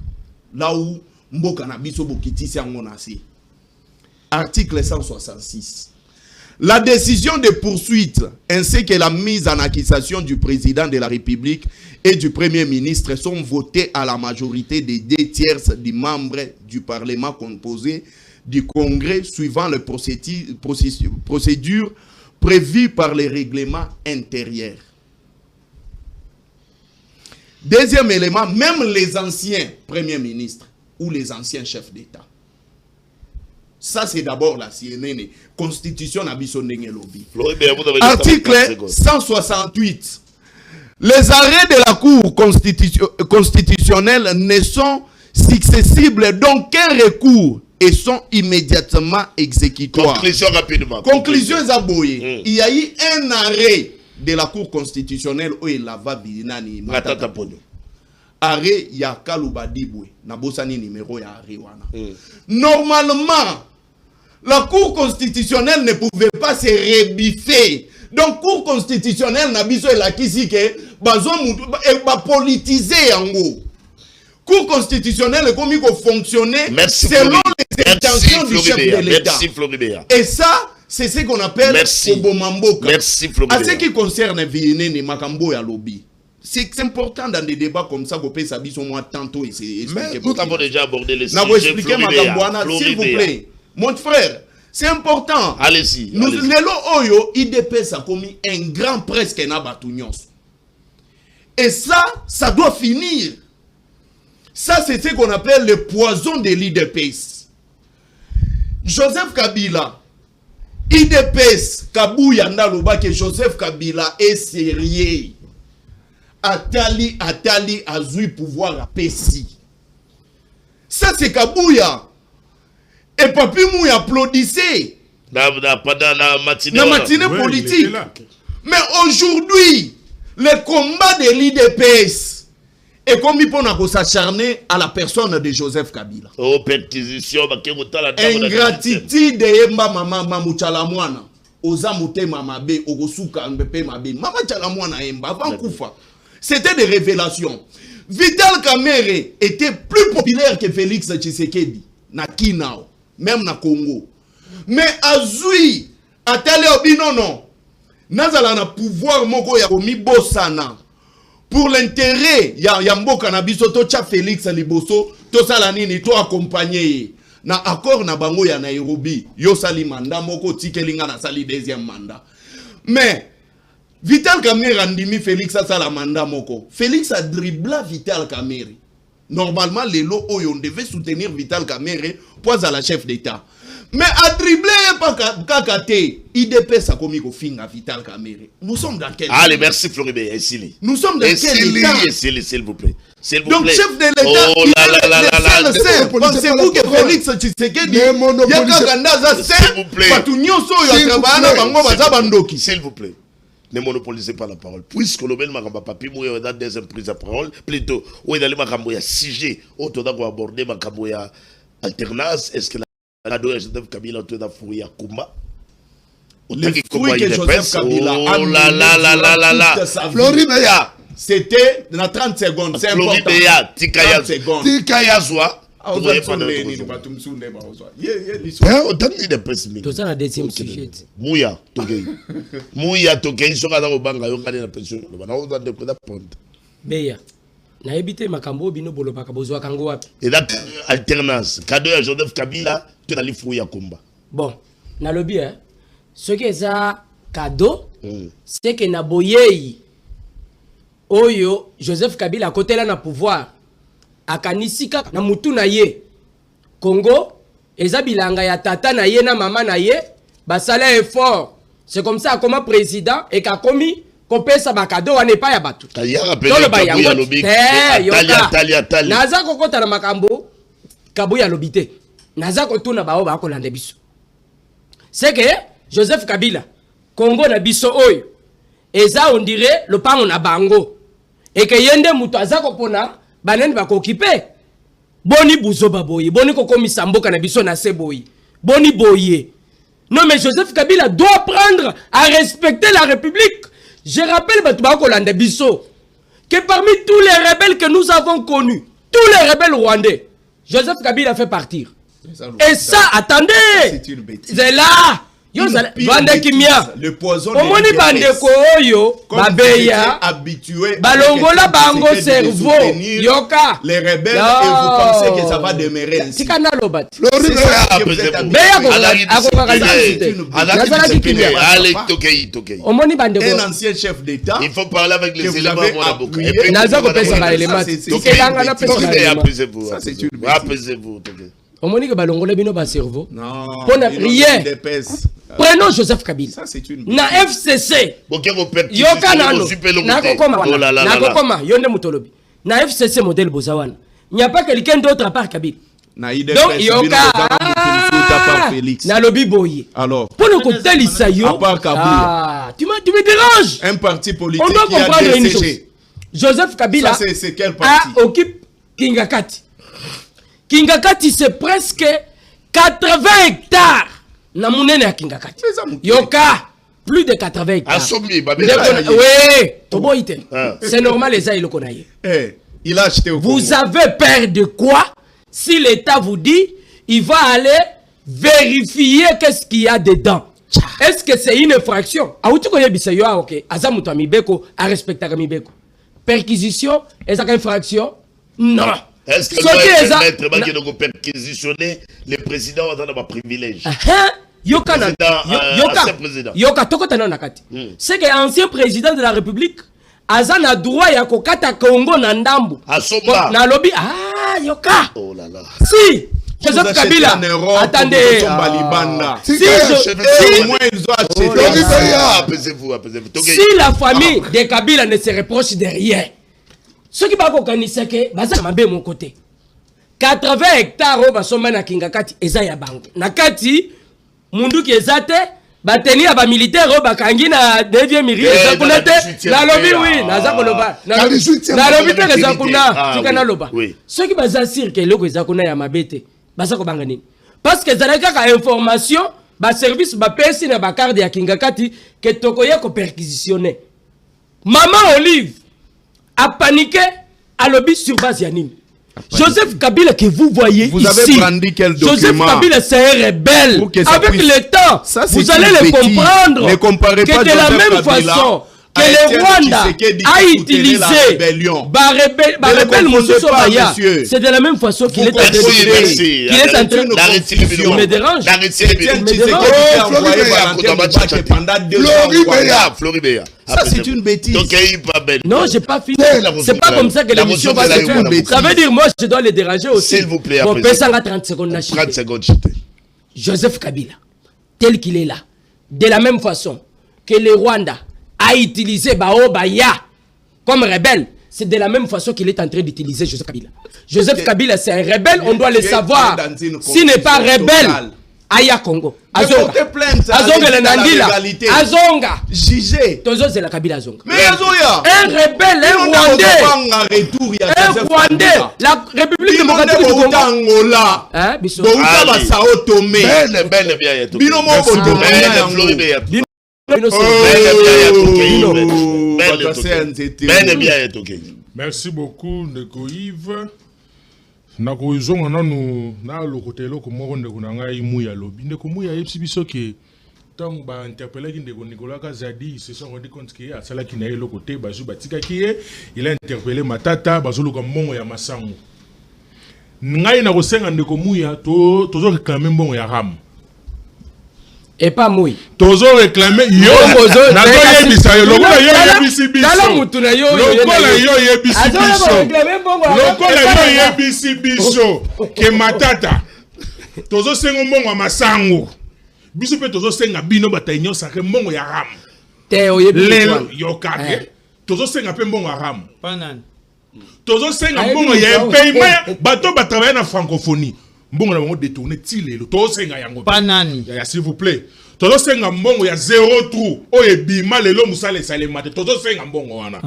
Là où Mboka na biso bokiti si angonasi. Article 166. La décision de poursuite ainsi que la mise en accusation du président de la République et du Premier ministre sont votées à la majorité des 2/3 des membres du Parlement composé du Congrès suivant les procédures prévues par les règlements intérieurs. Deuxième élément, même les anciens premiers ministres ou les anciens chefs d'État, Ça, c'est d'abord la CNN. Constitution Nabiso Ndenge Lobby. Floribert, vous avez Article 168. Les arrêts de la Cour constitutionnelle ne sont successibles d'aucun recours et sont immédiatement exécutoires. Conclusion rapidement. Conclusion Zaboye. Il y a eu un arrêt de la Cour constitutionnelle où il a va binani Matata Ponyo. Arrêt ya Kalubadibwe. Nabosani numéro ya arrêt wana. Normalement, la Cour constitutionnelle ne pouvait pas se rebiffer. Donc, Cour constitutionnelle n'a pas la kisi que va politiser en gros. Cour constitutionnelle est comme il faut fonctionner selon les intentions du chef de l'État. Merci Floribert. Et ça, c'est ce qu'on appelle Obomamboka. Merci Floribert. À ce qui concerne Vienene Makambo et Lobby, c'est important dans des débats comme ça qu'on peut s'habiller au moins tantôt et c'est mais nous avons déjà abordé les sujets. S'il vous plaît, mon frère, c'est important. Allez-y. Nous, Lelo Oyo, IDPS a commis un grand presque Nabatunios. Et ça doit finir. Ça, c'est ce qu'on appelle le poison de l'IDPS. Joseph Kabila, IDPS, Kabouya Ndaloba, que Joseph Kabila est sérieux. Atali, Azui, pouvoir à Pessi. Ça, c'est Kabouya. Et Papi Mou applaudissait. Pendant la matinée. La matinée politique. Mais aujourd'hui, le combat de l'IDPS est comme il peut s'acharner à la personne de Joseph Kabila. Oh, perquisition, ingratitude de Yemba Mama Mamouchalamwana. Oza Mutema Mabe, Ogosuka Mbepe Mabe. Mama Chalamwana Yemba, avant Koufa. C'était des révélations. Vital Kamerhe était plus populaire que Félix Tshisekedi. Na Kinao, même na Congo. Mais Azui, Atale Obi non. Nazala na pouvoir moko ya komi bosana. Pour l'intérêt, ya mboka na biso to cha Félix Liboso, to sala nini to accompagner. Na accord na bango ya Nairobi, yo sali mandat moko tikelinga na sali deuxième mandat. Mais Vital Kamerhe andimi Félix a sala mandat moko. Félix a dribbla Vital Kamerhe. Normalement, les lots on devait soutenir Vital Kamerhe pour à la chef d'État. Mais à dribbler par Kakate, IDPS a commis au fin à Vital Kamerhe. Nous sommes dans quel Allez, merci Floribert. Essili. Nous sommes dans quel État? Essili, s'il vous plaît. Donc, chef de l'État, oh là là. Pensez-vous que Félix Tshisekedi, s'il vous plaît. Ne monopolisez pas la parole. Puisque le même papi mouille dans des prises à parole, plutôt, où il y a le sujet, où tu dois aborder ma camboya alternance, est-ce que la doya Joseph Kabila tu dois fouiller à Kumba? Le fruit que Joseph Kabila a oh là là là là là là. Floribert. C'était dans 30 secondes. C'est important. Floribert, Tikayazwa. toza na deuxième sujet Mouya Tokei Mouya Tokei soka za kobanga yo ngani na pension bana oza de koda ponte beya nayebi te makambo bino bolobaka bozwaka ngo wapi et la alternance cadeau ya Joseph Kabila to na lifu ya komba bon nalobi ce qui est ça cadeau c'est que na boyei oyo Joseph Kabila côté là na pouvoir akanisika na mutu na ye Congo eza bilanga ya tata na ye na mama na ye basala effort c'est comme ça comme président et ka komi kopesa bakado wana pa ya batu tolo ba yango naza kokota na makambo Kabuya lobite naza kotuna bao ba kolanda biso c'est que Joseph Kabila Congo na biso oyo eza on dirait le pango na bango et que yende mutu aza kopona banani bakokipe boni buzoba boye boni kokomisa mboka na biso na se boye boni boye non mais Joseph Kabila doit prendre à respecter la République. Je rappelle Batouba Kolanda Bisso que parmi tous les rebelles que nous avons connus, tous les rebelles rwandais, Joseph Kabila fait partir. Et ça, attendez, c'est là. Le poison omoni bandeko oyo babeya habitué balongola bango cerveau yoka les rebelles et vous pensez que ça va demeurer ainsi tikana lobat omoni bandeko un ancien chef d'état il faut parler avec les éléments naza ko pesa ba éléments tikanga na pesa apaisez-vous Omoni que balongole bino ba cerveau. Non. Pour ne rien. D'épaisse. Prenons Joseph Kabila. Ça, c'est une. Na FCC. Yoka nano. Nakokoma. Yonde mutolobi. Na FCC modèle Bozawana. Il n'y a pas quelqu'un d'autre à part Kabila. Donc Yoka. Na lobby boye. Alors. Pour le côté Lissayo. À part Kabila. Tu me déranges. Un parti politique. On doit qui a comprendre une chose. DCG. Joseph Kabila. Ça, c'est quel parti? Occupe Kingakati. Kingakati, c'est presque 80 hectares. Na munene ya Kingakati. Yoka, plus de 80 hectares. Oui, Toboite. C'est normal, les aïeux le connaissent. Il a acheté au Vous avez peur de quoi? Si l'État vous dit, il va aller vérifier qu'est-ce qu'il y a dedans. Est-ce que c'est une infraction? Ah, tu connais Bissayo, ok. Azamuto Amibeko, a respecter Amibeko. Perquisition, est-ce une infraction? Non. Est-ce que le maître va perquisitionner les présidents dans un privilège? Yoka, toko tana nakati. C'est que l'ancien président de la République, Azan a droit ya kokata Congo na ndambu. Na lobby, Yoka. Oh là là. Si Joseph Kabila, attendez. Si la famille de Kabila ne se reproche de rien, ceux qui vont organiser que baza mabe mon côté. 80 hectares au basoma na Kingakati eza ya bango. Nakati mundu ki ezate bateni aba militaire au bakangi na 9e miri eza kunete na lobi oui naza koloba na lobi te eza kuna tikana loba. Ceux qui baza sir ke loko eza kuna ya mabete baza ko banga nini? Parce que zalaka ka information ba service ba pesi na ba carte ya Kingakati que tokoye ko perquisitionner. Maman Olive a paniqué à lobby sur base Yanine. Joseph Kabila que vous voyez vous ici. Avez brandi quel document? Joseph Kabila c'est un rebelle. Avec le temps, vous allez le comprendre. Ne comparez que pas de la même façon que le Rwanda a utilisé c'est de la même façon qu'il est en train de me dérange. Ça c'est une bêtise. Non, j'ai pas fini. C'est pas comme ça que l'émission va se faire. Ça veut dire moi je dois les déranger aussi. S'il vous plaît. Bon, 30 secondes. 30 secondes. Joseph Kabila, tel qu'il est là, de la même façon que le Rwanda a utilisé Baya comme rebelle, c'est de la même façon qu'il est en train d'utiliser Joseph Kabila. Joseph Kabila, c'est un rebelle, on doit le savoir. S'il n'est pas rebelle, Aya Congo. Azonga. Azonga le Nandila. Azonga. Jugé. Tozo c'est la Kabila Azonga. Mais Azoya. Un rebelle, un Rwandais. Un Rwandais. La République démocratique du Congo. Angola. Hein, biso. Bouta Sao Tomé. Belle bien. Bino moko Tomé. Merci beaucoup, Ndeko Yves. Nako izonga nanu na lokotelo ko moko ndeko na ngai muya lobi ndeko muya yepsi biso ke tant ba interpeller ki ndeko Nicolas Kazadi se sont rendu compte que asala ki na eloko te bazu batika ki il a interpellé Matata bazulu ko mbongo ya masango ngai na kosenga ndeko muya tozo réclamer mbongo ya ram et pas mouille. Tozo réclamer yo na zo yebisa yo lokola yo yebisi biso lokola yo yebisi biso lokola yo yebisi biso ke Matata tozo senga mbongo ya masango biso pe tozo senga bino batainyo sake mbongo ya ram te oyebisi yo kake tozo senga pe mbongo ya ram Panane tozo senga mbongo ya paiement bato ba travailler na francophonie mbongo na bango détourner tilelo tozo senga yango Panani s'il vous plaît tozo senga mbongo ya 0 trou oye bima lelo musale salemate tozo senga mbongo wana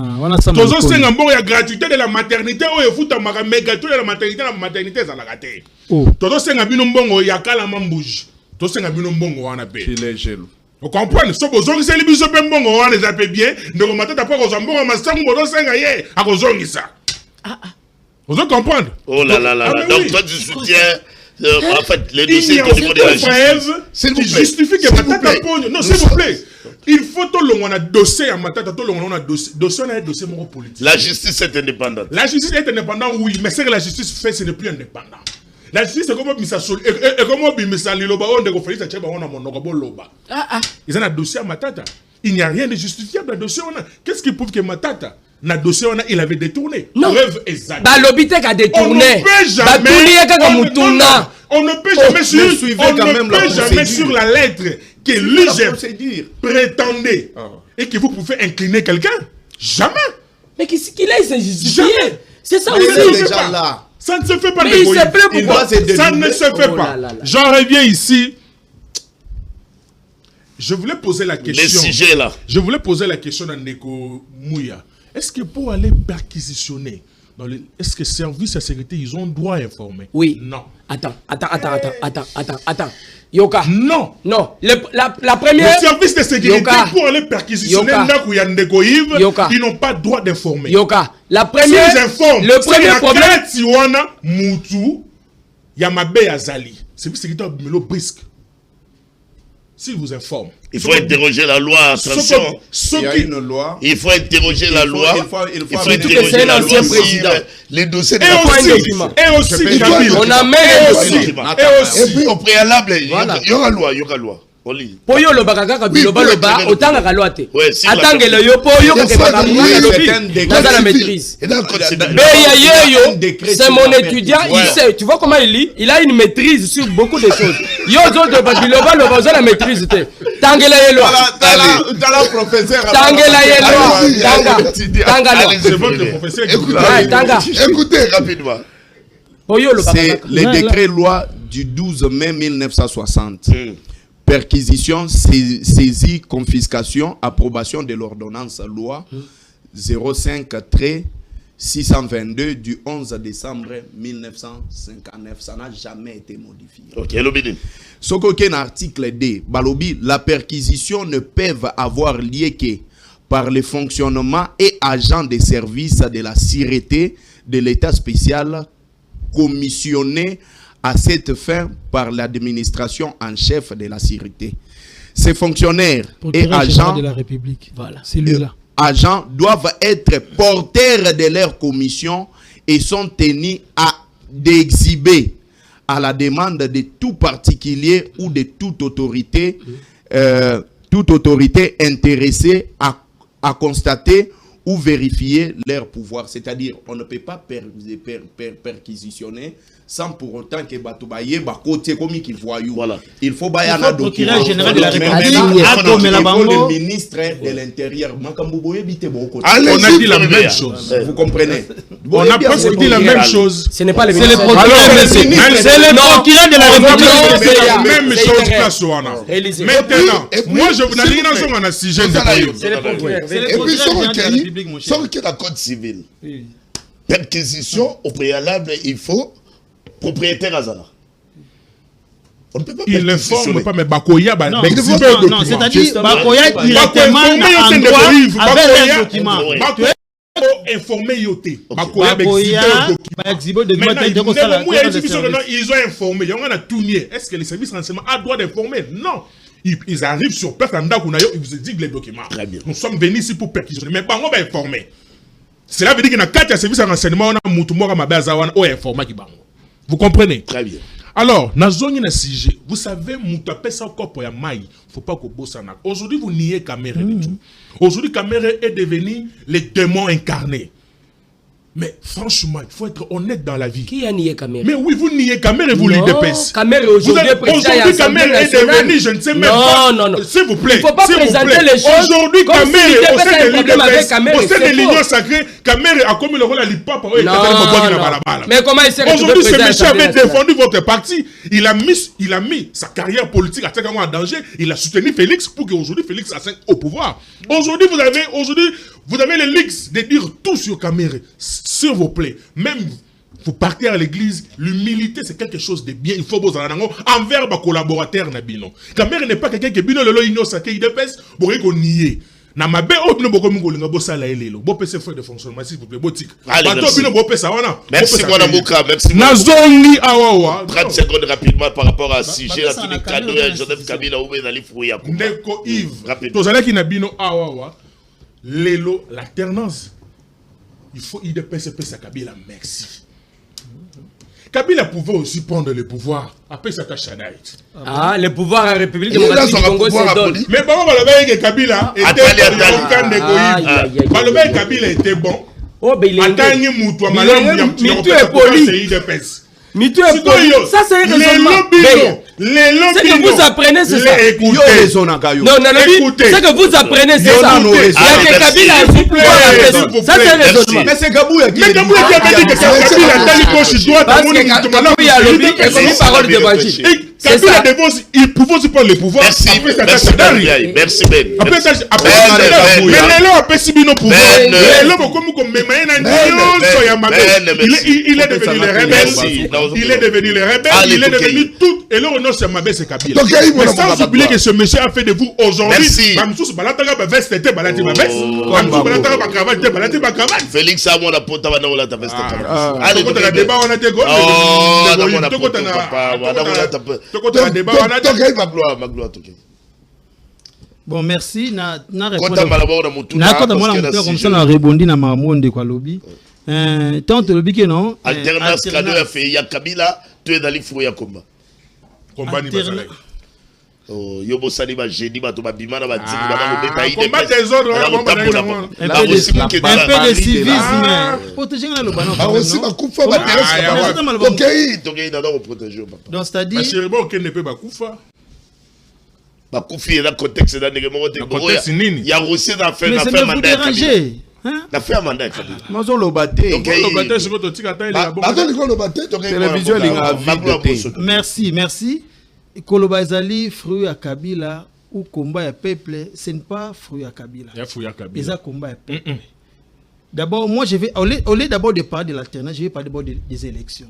tozo senga mbongo ya gratuité de la maternité oye futa maka mega tout de la maternité za la gâté tozo senga bino mbongo ya kala mambuji tozo senga bino mbongo wana pe vous comprenez so bozongisa libiso pe mbongo wana za pe bien ndeko Matata pa ko mbongo masangu bozo senga ye akozongisa vous comprenez? Oh là là là. Donc toi tu soutiens en fait, les dossiers au niveau de la justice. S'il vous plaît. Justifie que Matata pogne. Non, s'il vous plaît. Il faut tout le monde a dossier à Matata, tout le monde a dossier. Dossier on a un dossier politique. La justice est indépendante. La justice est indépendante, oui, mais ce que la justice fait, ce n'est plus indépendant. La justice c'est comme Missa Sol et comme Missa Liloba on de Félix Tcheba on a monoko loba. Ils ont un dossier à Matata. Il n'y a rien de justifiable dans le dossier on a. Qu'est-ce qui prouve que Matata na dossier on a il avait détourné. Non. Preuve exacte. Ba lobité qu'a détourné. On ne peut jamais. On ne peut jamais mais suivez quand même la procédure. sur la lettre que Suivez la l'UGF procédure. prétendait et que vous pouvez incliner quelqu'un. Jamais. Mais qu'il aille se justifier. Jamais. C'est ça Mais aussi. il est déjà là. Ça ne se fait pas Mais de il voyous. se plaît Il pourquoi doit se dénouer. Ça ne se fait Oh pas. là là là. J'en reviens ici. Je voulais poser la Les question. sujets là. Je voulais poser la question à Ndeko Mouya. Est-ce que pour aller perquisitionner, est-ce que service à sécurité, ils ont droit à informer? Oui. Non. Attends. Yoka. Non. Non. La Le première. service de sécurité, Yoka. pour aller perquisitionner Yoka. Ndako Ndeko Yves, Yoka. ils n'ont pas droit d'informer. Yoka. La première. S'ils informent, Le premier problème. Tiwana, Moutou, Yamabe Azali. Service de sécurité, Melo Brisque. S'ils vous informent. Il faut interroger la loi, attention. Il y a une loi. Il faut interroger la loi. Il faut interroger c'est la l'ancien loi. président. Les dossiers de Et la aussi, Kabila. On amène Et aussi. aussi, Et puis au préalable, il Voilà. y aura loi. On lit. Poyo lo bakaka biloba Oui, loba oui, otanga kaloate. Ouais, si Atangelo la- yo poyo Des ke fois, bakaka oui, lobi. Dans la maîtrise. Et dans le code civil. Beya un décret c'est sur mon la étudiant, il perquisition. sait, tu vois comment il lit, il a une maîtrise sur beaucoup de choses. Yo zo de biloba loba zo la maîtrise te. Tangela yelo. Dans la professeur. Tangela Allez-y, yelo. Tanga. allez-y. Tanga Allez-y. lo. C'est votre professeur qui vous Écoutez, Ouais, Tanga. écoutez rapidement. Poyo lo C'est bakaka. le décret loi du 12 mai 1960. Perquisition, saisie, confiscation, approbation de l'ordonnance loi 05-622 du 11 décembre 1959. Ça n'a jamais été modifié. Ok, Lobidin. Ce qu'aucun article D, Balobi, la perquisition ne peuvent avoir lieu que par le fonctionnement et agents des services de la sûreté de l'État spécial commissionné à cette fin par l'administration en chef de la sûreté. Ces fonctionnaires et agents de la République. Voilà. C'est lui-là. agents doivent être porteurs de leur commission et sont tenus d'exhiber à la demande de tout particulier ou de toute autorité intéressée à constater ou vérifier leur pouvoir. C'est-à-dire, on ne peut pas perquisitionner sans pour autant que Batoubaye, côté comme qui voyou. Voilà. Il faut bailler un procureur général de la République. le ministre de l'Intérieur. On a dit la même chose. Vous comprenez? On a presque dit la même chose. Ce n'est pas le C'est le ministère. procureur de la République. C'est la même chose place wana. Élysée. Maintenant, Et puis, moi je vous s'il dis vous plaît. dans un sujet de C'est C'est le procureur. C'est le Et puis, procureur général de la République, mon cher. sans qu'il y ait la code civil, perquisition au préalable, il faut propriétaire Azala. On ne peut pas il ne forme perquisitionner. pas, mais Bakoya, Non, d'exhiber le non, document. c'est-à-dire, Bakoya directement en droit avec les documents. Bakoya informé yoté. Bakoya Bakoya, exhiber le document. Ils ont informé. Est-ce que les services de renseignement ont droit d'informer? Non. Ils arrivent sur place, ils vous disent les documents. Très bien. Nous sommes venus ici pour perquisitionner. Mais on va informer. Cela veut dire qu'il y a 4 services de renseignement, on a Moutoumora Mabazawan, on informe qui bango. Vous comprenez? Très bien. Alors, dans une sujet, vous savez, Moutapé ça encore pour Yamaï, faut pas qu'on bosse en acte. Aujourd'hui, vous niez Kamere du tout. Aujourd'hui, Kamere est devenu le démon incarné. Mais franchement, il faut être honnête dans la vie. Qui a nié Kamere? Mais oui, vous niez Kamere, vous l'IDPS. Kamere aujourd'hui Aujourd'hui, Kamere est devenu, je ne sais même pas. Non. S'il vous plaît. Il ne faut pas présenter les choses. Aujourd'hui, comme si Kamere, l'IDPS au sein a un de problème avec l'IDPS, Kamere, au sein c'est de l'Union faux. sacrée, Kamere a commis le rôle à l'IPAP. Mais comment il s'est retrouvé Aujourd'hui, ce président monsieur à l'Assemblée avait défendu votre parti. Il a mis sa carrière politique à en danger. Il a soutenu Félix pour qu'aujourd'hui Félix soit au pouvoir. Aujourd'hui, vous avez le luxe de dire tout sur Kamere. S'il vous plaît, même vous partez à l'église, l'humilité c'est quelque chose de bien. Il faut vous en envers vos collaborateurs. Kamere n'est pas quelqu'un qui est bien le l'union sacrée. Il dépêche pour qu'on nie. Na mabe otno boko mungolinga bosala elelo bo pese frais de fonctionnement s'il vous plaît botique bato bino bo pesa wana Merci Mwana Mouka, merci. nazongi awawa 30 secondes rapidement par rapport à sujet là tous les cadeaux de Joseph Kabila ou Bezali Fouya. Ndeko Yves Rapidement. tozalaki na bino awawa lelo l'alternance il faut IDPS pesa Kabila merci. Kabila pouvait aussi prendre le pouvoir après sa Shadait. Ah, le pouvoir en République Il est là démocratique sur du un Congo pouvoir se donne. aboli. Mais bon, que Kabila était Kabila était bon. Oh, ben il est Attends, Moutou, Mitu est poli. Mitou est poli. Ça, c'est un raisonnement. C'est que vous apprenez, c'est ça. Non, c'est que vous apprenez, c'est ça. Il y a que Kabila a pouvoir après ça. Ça, c'est un raisonnement. Mais c'est Gabouya qui avait dit que c'est Kabila a tali gauche droite. Parce que Kabila a lobby et comme une parole de Banchi. Kabila il pouvait aussi prendre le pouvoir. Merci Ben. Après ça, mais Lelo a payé Sibino pouvoir. Lelo comme il est devenu les rebelles. Il est devenu les rebelles. Il est devenu tout. Et là, non, c'est Mabé, c'est Kabila. Mais sans oublier que ce monsieur a fait de vous aujourd'hui. Félix a mon apôtre à la veste. Allez, on a débat, on a des Bon, merci. Na rebondi na mamonde kwa lobby. Tant lobby que non. Alternance cadeau a fait ya Kabila, tu es dans les fouilles à combat. Combat ni basale. Oh, yobo sali ba jeudi ba to ba bimana ba dimi ba na beta combat des autres, un peu de civisme. Protéger le ballon. Ah aussi ba kufa ba terrasse. OK, na do protéger papa. Donc c'est-à-dire Chiribo qui ne peut pas kufa. Ba kufi dans contexte dans les mots de contexte nini. Il y a aussi dans faire na faire mandat. Na faire mandat Kabila. Mazo lobaté. OK, lobaté c'est votre tika ta il a bon. Attends, lobaté, télévision merci. Koloba ezali fruit à Kabila ou combat à peuple, ce n'est pas fruit à Kabila. Il y a fruit à Kabila. C'est combat à peuple. D'abord, moi je vais au lieu d'abord de parler de l'alternance, je vais parler d'abord des élections.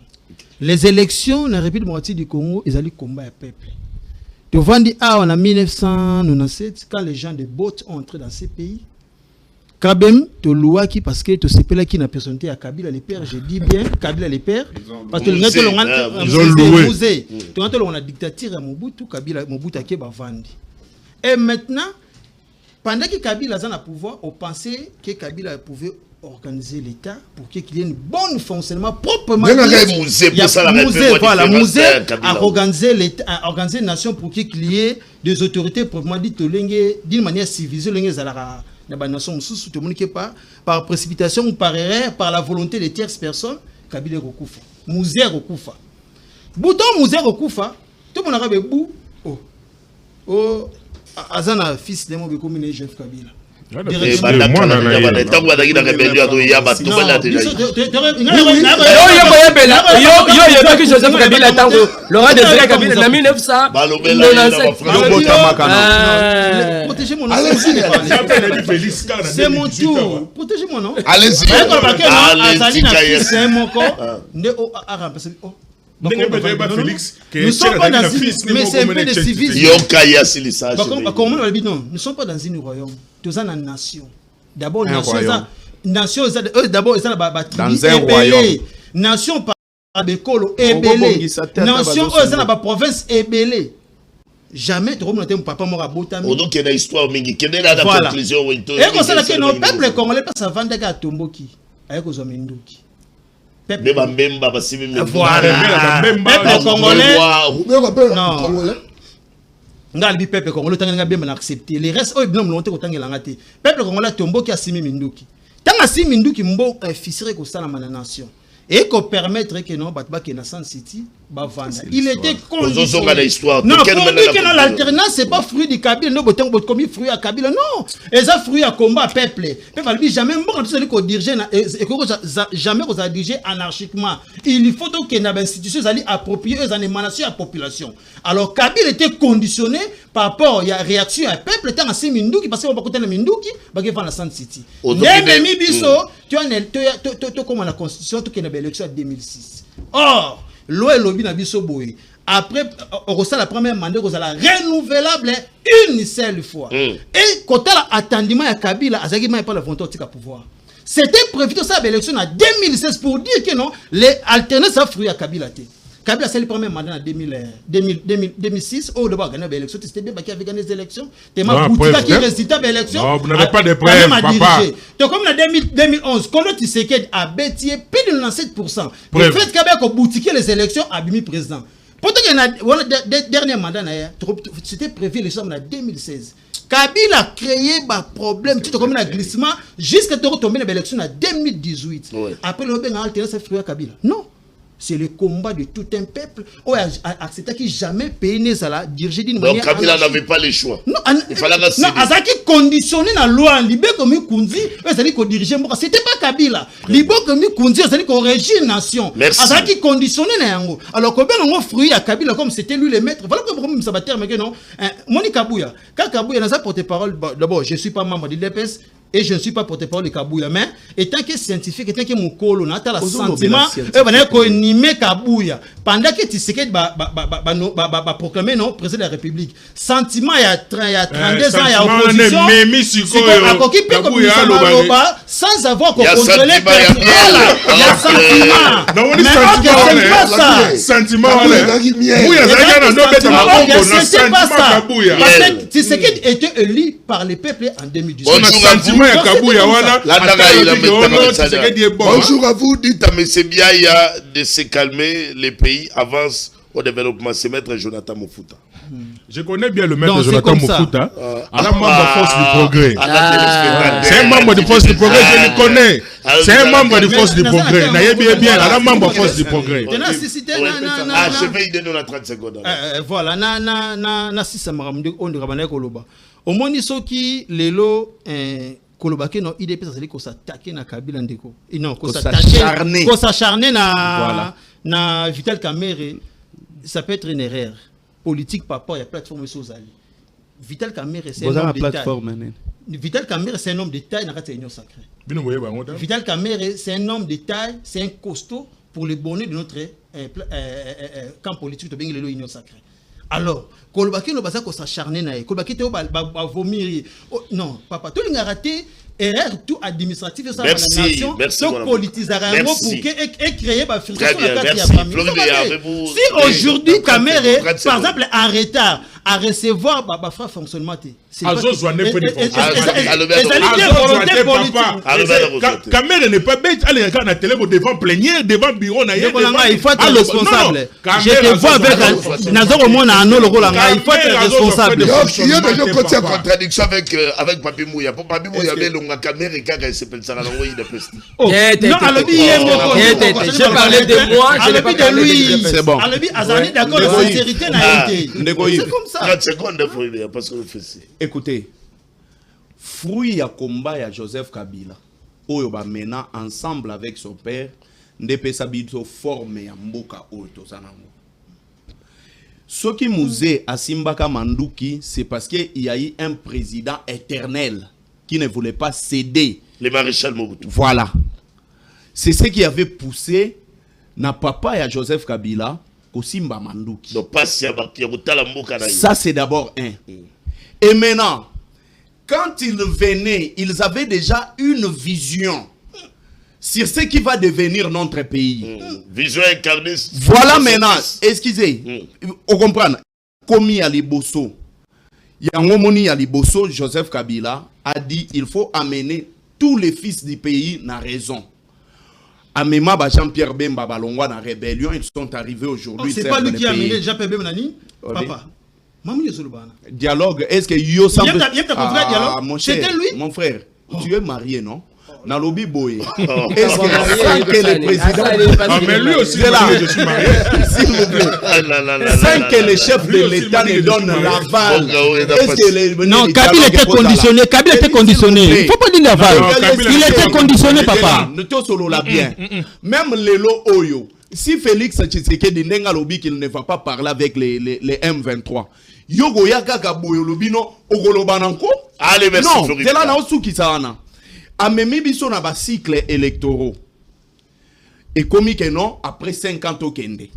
Les élections dans la République démocratique du Congo, ils allaient combat à peuple. Tu vois, en 1997, quand les gens de Botte ont entré dans ces pays, Kabem, tu loi qui parce que tu sais pas qui n'a personnalité à Kabila les pères, je dis bien Kabila les pères parce que ils ont loué. Tu vois on a dictature à Mobutu, Kabila Mobutu qui va vendre. Et maintenant pendant que Kabila a le pouvoir, on pensait que Kabila pouvait organiser l'État pour qu'il y ait un bon fonctionnement proprement. Il y a Mouzé à organiser l'État, à organiser une nation pour qu'il y ait des autorités proprement dites d'une manière civilisée, la nation sous tout le monde qui pas par précipitation ou par erreur, par la volonté des tierces personnes, Kabila Rokufa. Mouzé Rokufa. Bouton Mouzé Rokufa, tout le monde a bou. Oh, Azana fils de mon comme une chef Kabila. C'est mon tour. Protégez-moi, non? Allez-y. Nous ne sommes pas dans une... Mais c'est un peu de civisme. Nous ne sommes pas dans une royaume. Nous sommes dans une nation. D'abord, nation, d'abord, dans un royaume. Nation par Bekolo, Ebélé. Nation, dans la province, Ebélé. Jamais tu remontes mon papa mort à Botami. Donc il y a une histoire mingi. Quelle est la conclusion? Et comme ça, le peuple congolais passe à vendre à Tomboki. Avec aux hommes Ndoki. Peuple congolais. Ngalbi peuple congolais tanga bien accepter les restes bien monter ko tanga langate peuple congolais tombo ki asimi minduki tanga asimi minduki mbo fisiré ko sala na nation et qu'on permettre que non batba que na San City ba vanda il était conditionné non que l'alternance c'est pas fruit du Kabila no botango bot comme fruit à Kabila non et ça fruit à combat peuple peuple jamais mbo tout celui ko diriger et ko jamais ko diriger anarchiquement il faut donc que na institution ali approprier eux en émanation à population alors Kabila était conditionné par rapport il y a réaction à peuple tant assez minduki parce que on va côté na minduki ba ke vanda San City nemi biso tu as comme la constitution tout que na élection en 2006 or loi et lobby na biso boy après on reçoit la première mandat qu'on a renouvelable une seule fois et quand on a attendement à Kabila azaki pas la volonté de pouvoir c'était prévu de ça l'élection en 2016 pour dire que non les alternances ça fruit à Kabila Kabila c'est le premier mandat en 2006 au d'abord gagner l'élection c'était bien qui avait gagné les élections tellement Boutika qui résultat de l'élection non vous n'avez pas de preuves papa donc comme en 2011 quand tu sais a bêtier plus de 97% le fait Kabila ko boutiquer les élections a bimi président pourtant il y a dernier mandat c'était prévu l'élection en 2016 Kabila a créé un problème tout comme un glissement jusqu'à tomber dans l'élection en 2018 après le ben alternance c'est fruit à Kabila non c'est le combat de tout un peuple. Oh, accepter qui jamais pays n'ezala diriger d'une Donc manière. Kabila n'avait pas le choix. Non, Il fallait la non, Azaki conditionné dans la loi, Libé comme Kunzi, c'est-à-dire qu'on dirigeait. C'était pas Kabila. Libé comme Kunzi, c'est-à-dire qu'on régit une nation. Merci. Azaki conditionné dans Yango. Alors, combien on fruit à Kabila comme c'était lui le maître. Voilà pourquoi ça va terminer, non? Moni Kabouya. Quand Kabouya n'a pas porte-parole, d'abord, je ne suis pas membre de l'EPS. Et je ne suis pas porte-parole de Kabouya, mais étant que scientifique, étant que mon colo, on a le sentiment, qu'on animé Kabouya. Pendant que tu sais que proclamer non président de la République, sentiment il y a 32 ans, il y a opposition. Sans avoir qu'on contrôle il y a sentiment. Mais c'est pas ça. Sentiment. C'est pas ça. Parce que tu sais qu'il était élu par les peuples en 2018. Bonjour à vous, dites à M. Biaya de se calmer, les pays avancent au développement. C'est maître Jonathan Mofouta. Je connais bien le maître Jonathan Mofouta. Un membre de Force du Progrès. C'est un membre de Force du Progrès, je le connais. C'est un membre de Force du Progrès. N'ayez bien, un membre de Force du Progrès. Je vais y donner 30 secondes. Voilà, na sisa maramde on de rabana koloba. Au moni soki lelo koloba ke no IDP ça c'est ko s'attaquer na Kabila ndeko. Non, ko s'acharner na Vital Kamerhe, ça peut être une erreur politique papa, il y a plateforme Sozali. Vital Kamerhe c'est un homme de taille. Vital Kamerhe c'est un homme de taille dans la réunion sacrée. Vital Kamerhe c'est un homme de taille, c'est un costaud pour le bonheur de notre camp politique de l'union sacrée. Alors, Kolobaki no basa ko s'acharner na Kolobaki te ba vomir. Non, papa, tout le raté erreur tout administratif ça la nation. Donc politisera pour que créer ba frustration la carte famille. Si aujourd'hui Kamerhe par exemple en retard à recevoir ba frère fonctionnement Kamerhe n'est pas bête, allez regarde la télé devant plénière, devant bureau na il faut être responsable. Je te vois avec Nazoro Mona Ano le rôle il faut être responsable. Il y a déjà côté en contradiction avec Papi Mouya. Pour Papi Mouya mais le Kamerhe quand s'appelle ça la envoyer de peste. Non, j'ai parlé de moi, je l'ai pas de lui. C'est bon. Alabi Azani d'accord la sincérité n'a été. C'est comme ça. 30 secondes parce que le fait. Écoutez, fruit à combat à Joseph Kabila, oyo ba mena ensemble avec son père, ndepe sabito formé à mboka oyo zanango. Ce qui mouzé à Simbaka Manduki, c'est parce qu'il y a eu un président éternel qui ne voulait pas céder. Le maréchal Mobutu. Voilà. C'est ce qui avait poussé na papa et à Joseph Kabila au Simba Manduki. Ça c'est d'abord un. Et maintenant, quand ils venaient, ils avaient déjà une vision sur ce qui va devenir notre pays. Vision incarnée. Voilà maintenant, excusez, vous comprenez, Komi Aliboso, Yangomoni Aliboso, Joseph Kabila a dit il faut amener tous les fils du pays na raison. Amema Jean-Pierre Bemba Balongwa na rébellion, ils sont arrivés aujourd'hui. C'est pas lui qui a amené Jean-Pierre Bemba Nani, papa. Dialogue, est-ce que yo semble... C'était lui. Mon frère, tu es marié, non? Nalobi Boye. Est-ce que sans que le président... mais lui aussi, je suis marié. S'il vous plaît. Sans que le chef de l'État ne donne l'aval. Non, Kabila était conditionné. Kabila était conditionné. Il ne faut pas dire l'aval. Il était conditionné, papa. Ne te solo la bien. Même Lelo Oyo. Si Félix Tshisekedi n'enga lobi qu'il ne va pas parler avec les M23. Yogo yaka kaboyo lobino ogolobananko. Allez, merci. Non, c'est là na osuki sana. Amemi biso na ba cycle électoraux. Et comme que non, après 50 ans kende.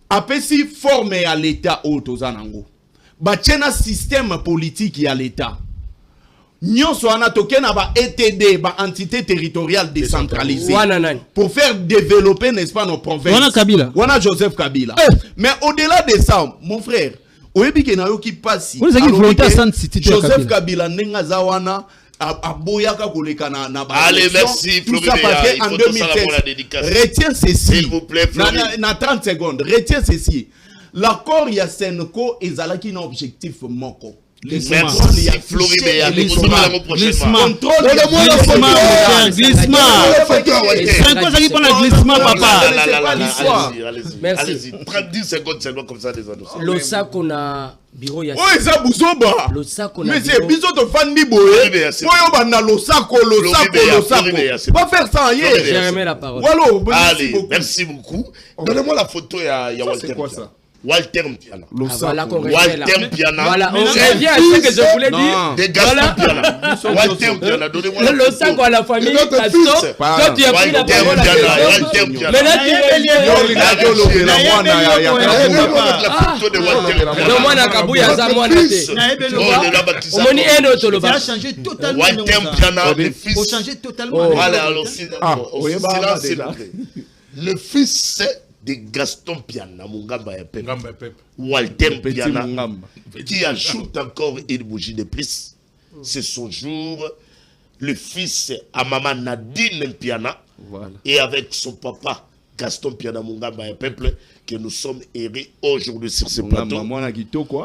Après si formé à l'État autozanango. Ba tchena système politique à l'État. Nyonso ana tokena ba ETD, ba entité territoriale décentralisée. Pour faire développer, n'est-ce pas, nos provinces. Wana Kabila. Wana Joseph Kabila. Mais au-delà de ça, mon frère, oyebi ke na yo ki pasi. Joseph Kabila nenga zawana aboyaka koleka na ba. Allez, merci Floribert. En 2016. Retiens ceci. S'il vous plaît, na 30 secondes. Retiens ceci. L'accord ya Senko ezalaki na objectif moko. Merci Floribert, il y a prochainement. Glissement. Donne-moi la photo. Glissement, papa. Merci. Allez-y, 30 secondes seulement comme ça, les annonces. Losak, on a bureau ya. Oh, eza buzoba. Losak, on a Mais c'est bureau. biso to fandi boye. Oyo bana losako. Va faire ça hier. J'ai remis la parole. Voilà, Allez, merci beaucoup. Donnez-moi la photo, il y a Walter. C'est quoi ça? Walter Mpiana. Voilà qu'on revient là. Walter Mpiana. Voilà, on revient à ce que je voulais dire. Des Gaston Mpiana. Walter Mpiana, donnez-moi la Le photo. sac à la famille, Et notre Gaston, fils. toi tu as pris la Walter parole à Mpiana, Gaston. Walter Mpiana. Mais là tu Non, moi na kabuya za mwana te. Omoni eno toloba. Ça a changé totalement. Walter Mpiana, le fils. Faut changer totalement. Voilà, alors silence, s'il vous plaît. Le fils de Gaston Mpiana, Mungamba et Pep. Walter Mpiana, qui ajoute encore une bougie de plus. C'est son jour. Le fils à maman Nadine Mpiana. Voilà. Et avec son papa Gaston Mpiana Mungamba et Peuple, que nous sommes errés aujourd'hui sur ce plateau.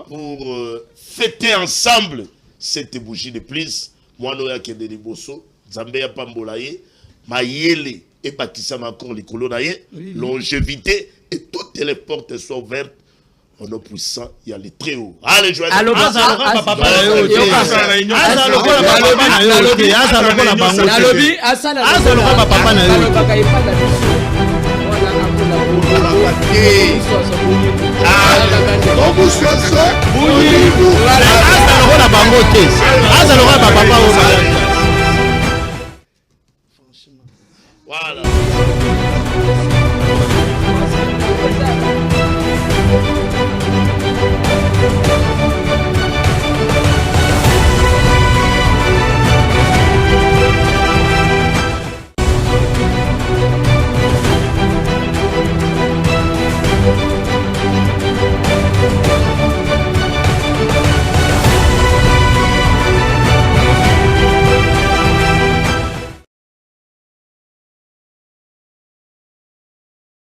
Pour fêter ensemble cette bougie de plus. Moi, nous avons des bosso, Zambia Pambolaye, Mayele et Batissa encore les colonnaïens, longévité et toutes les portes sont ouvertes. On est puissant, il y a les très hauts. Allez, joyeux. Allô, Allô, voilà.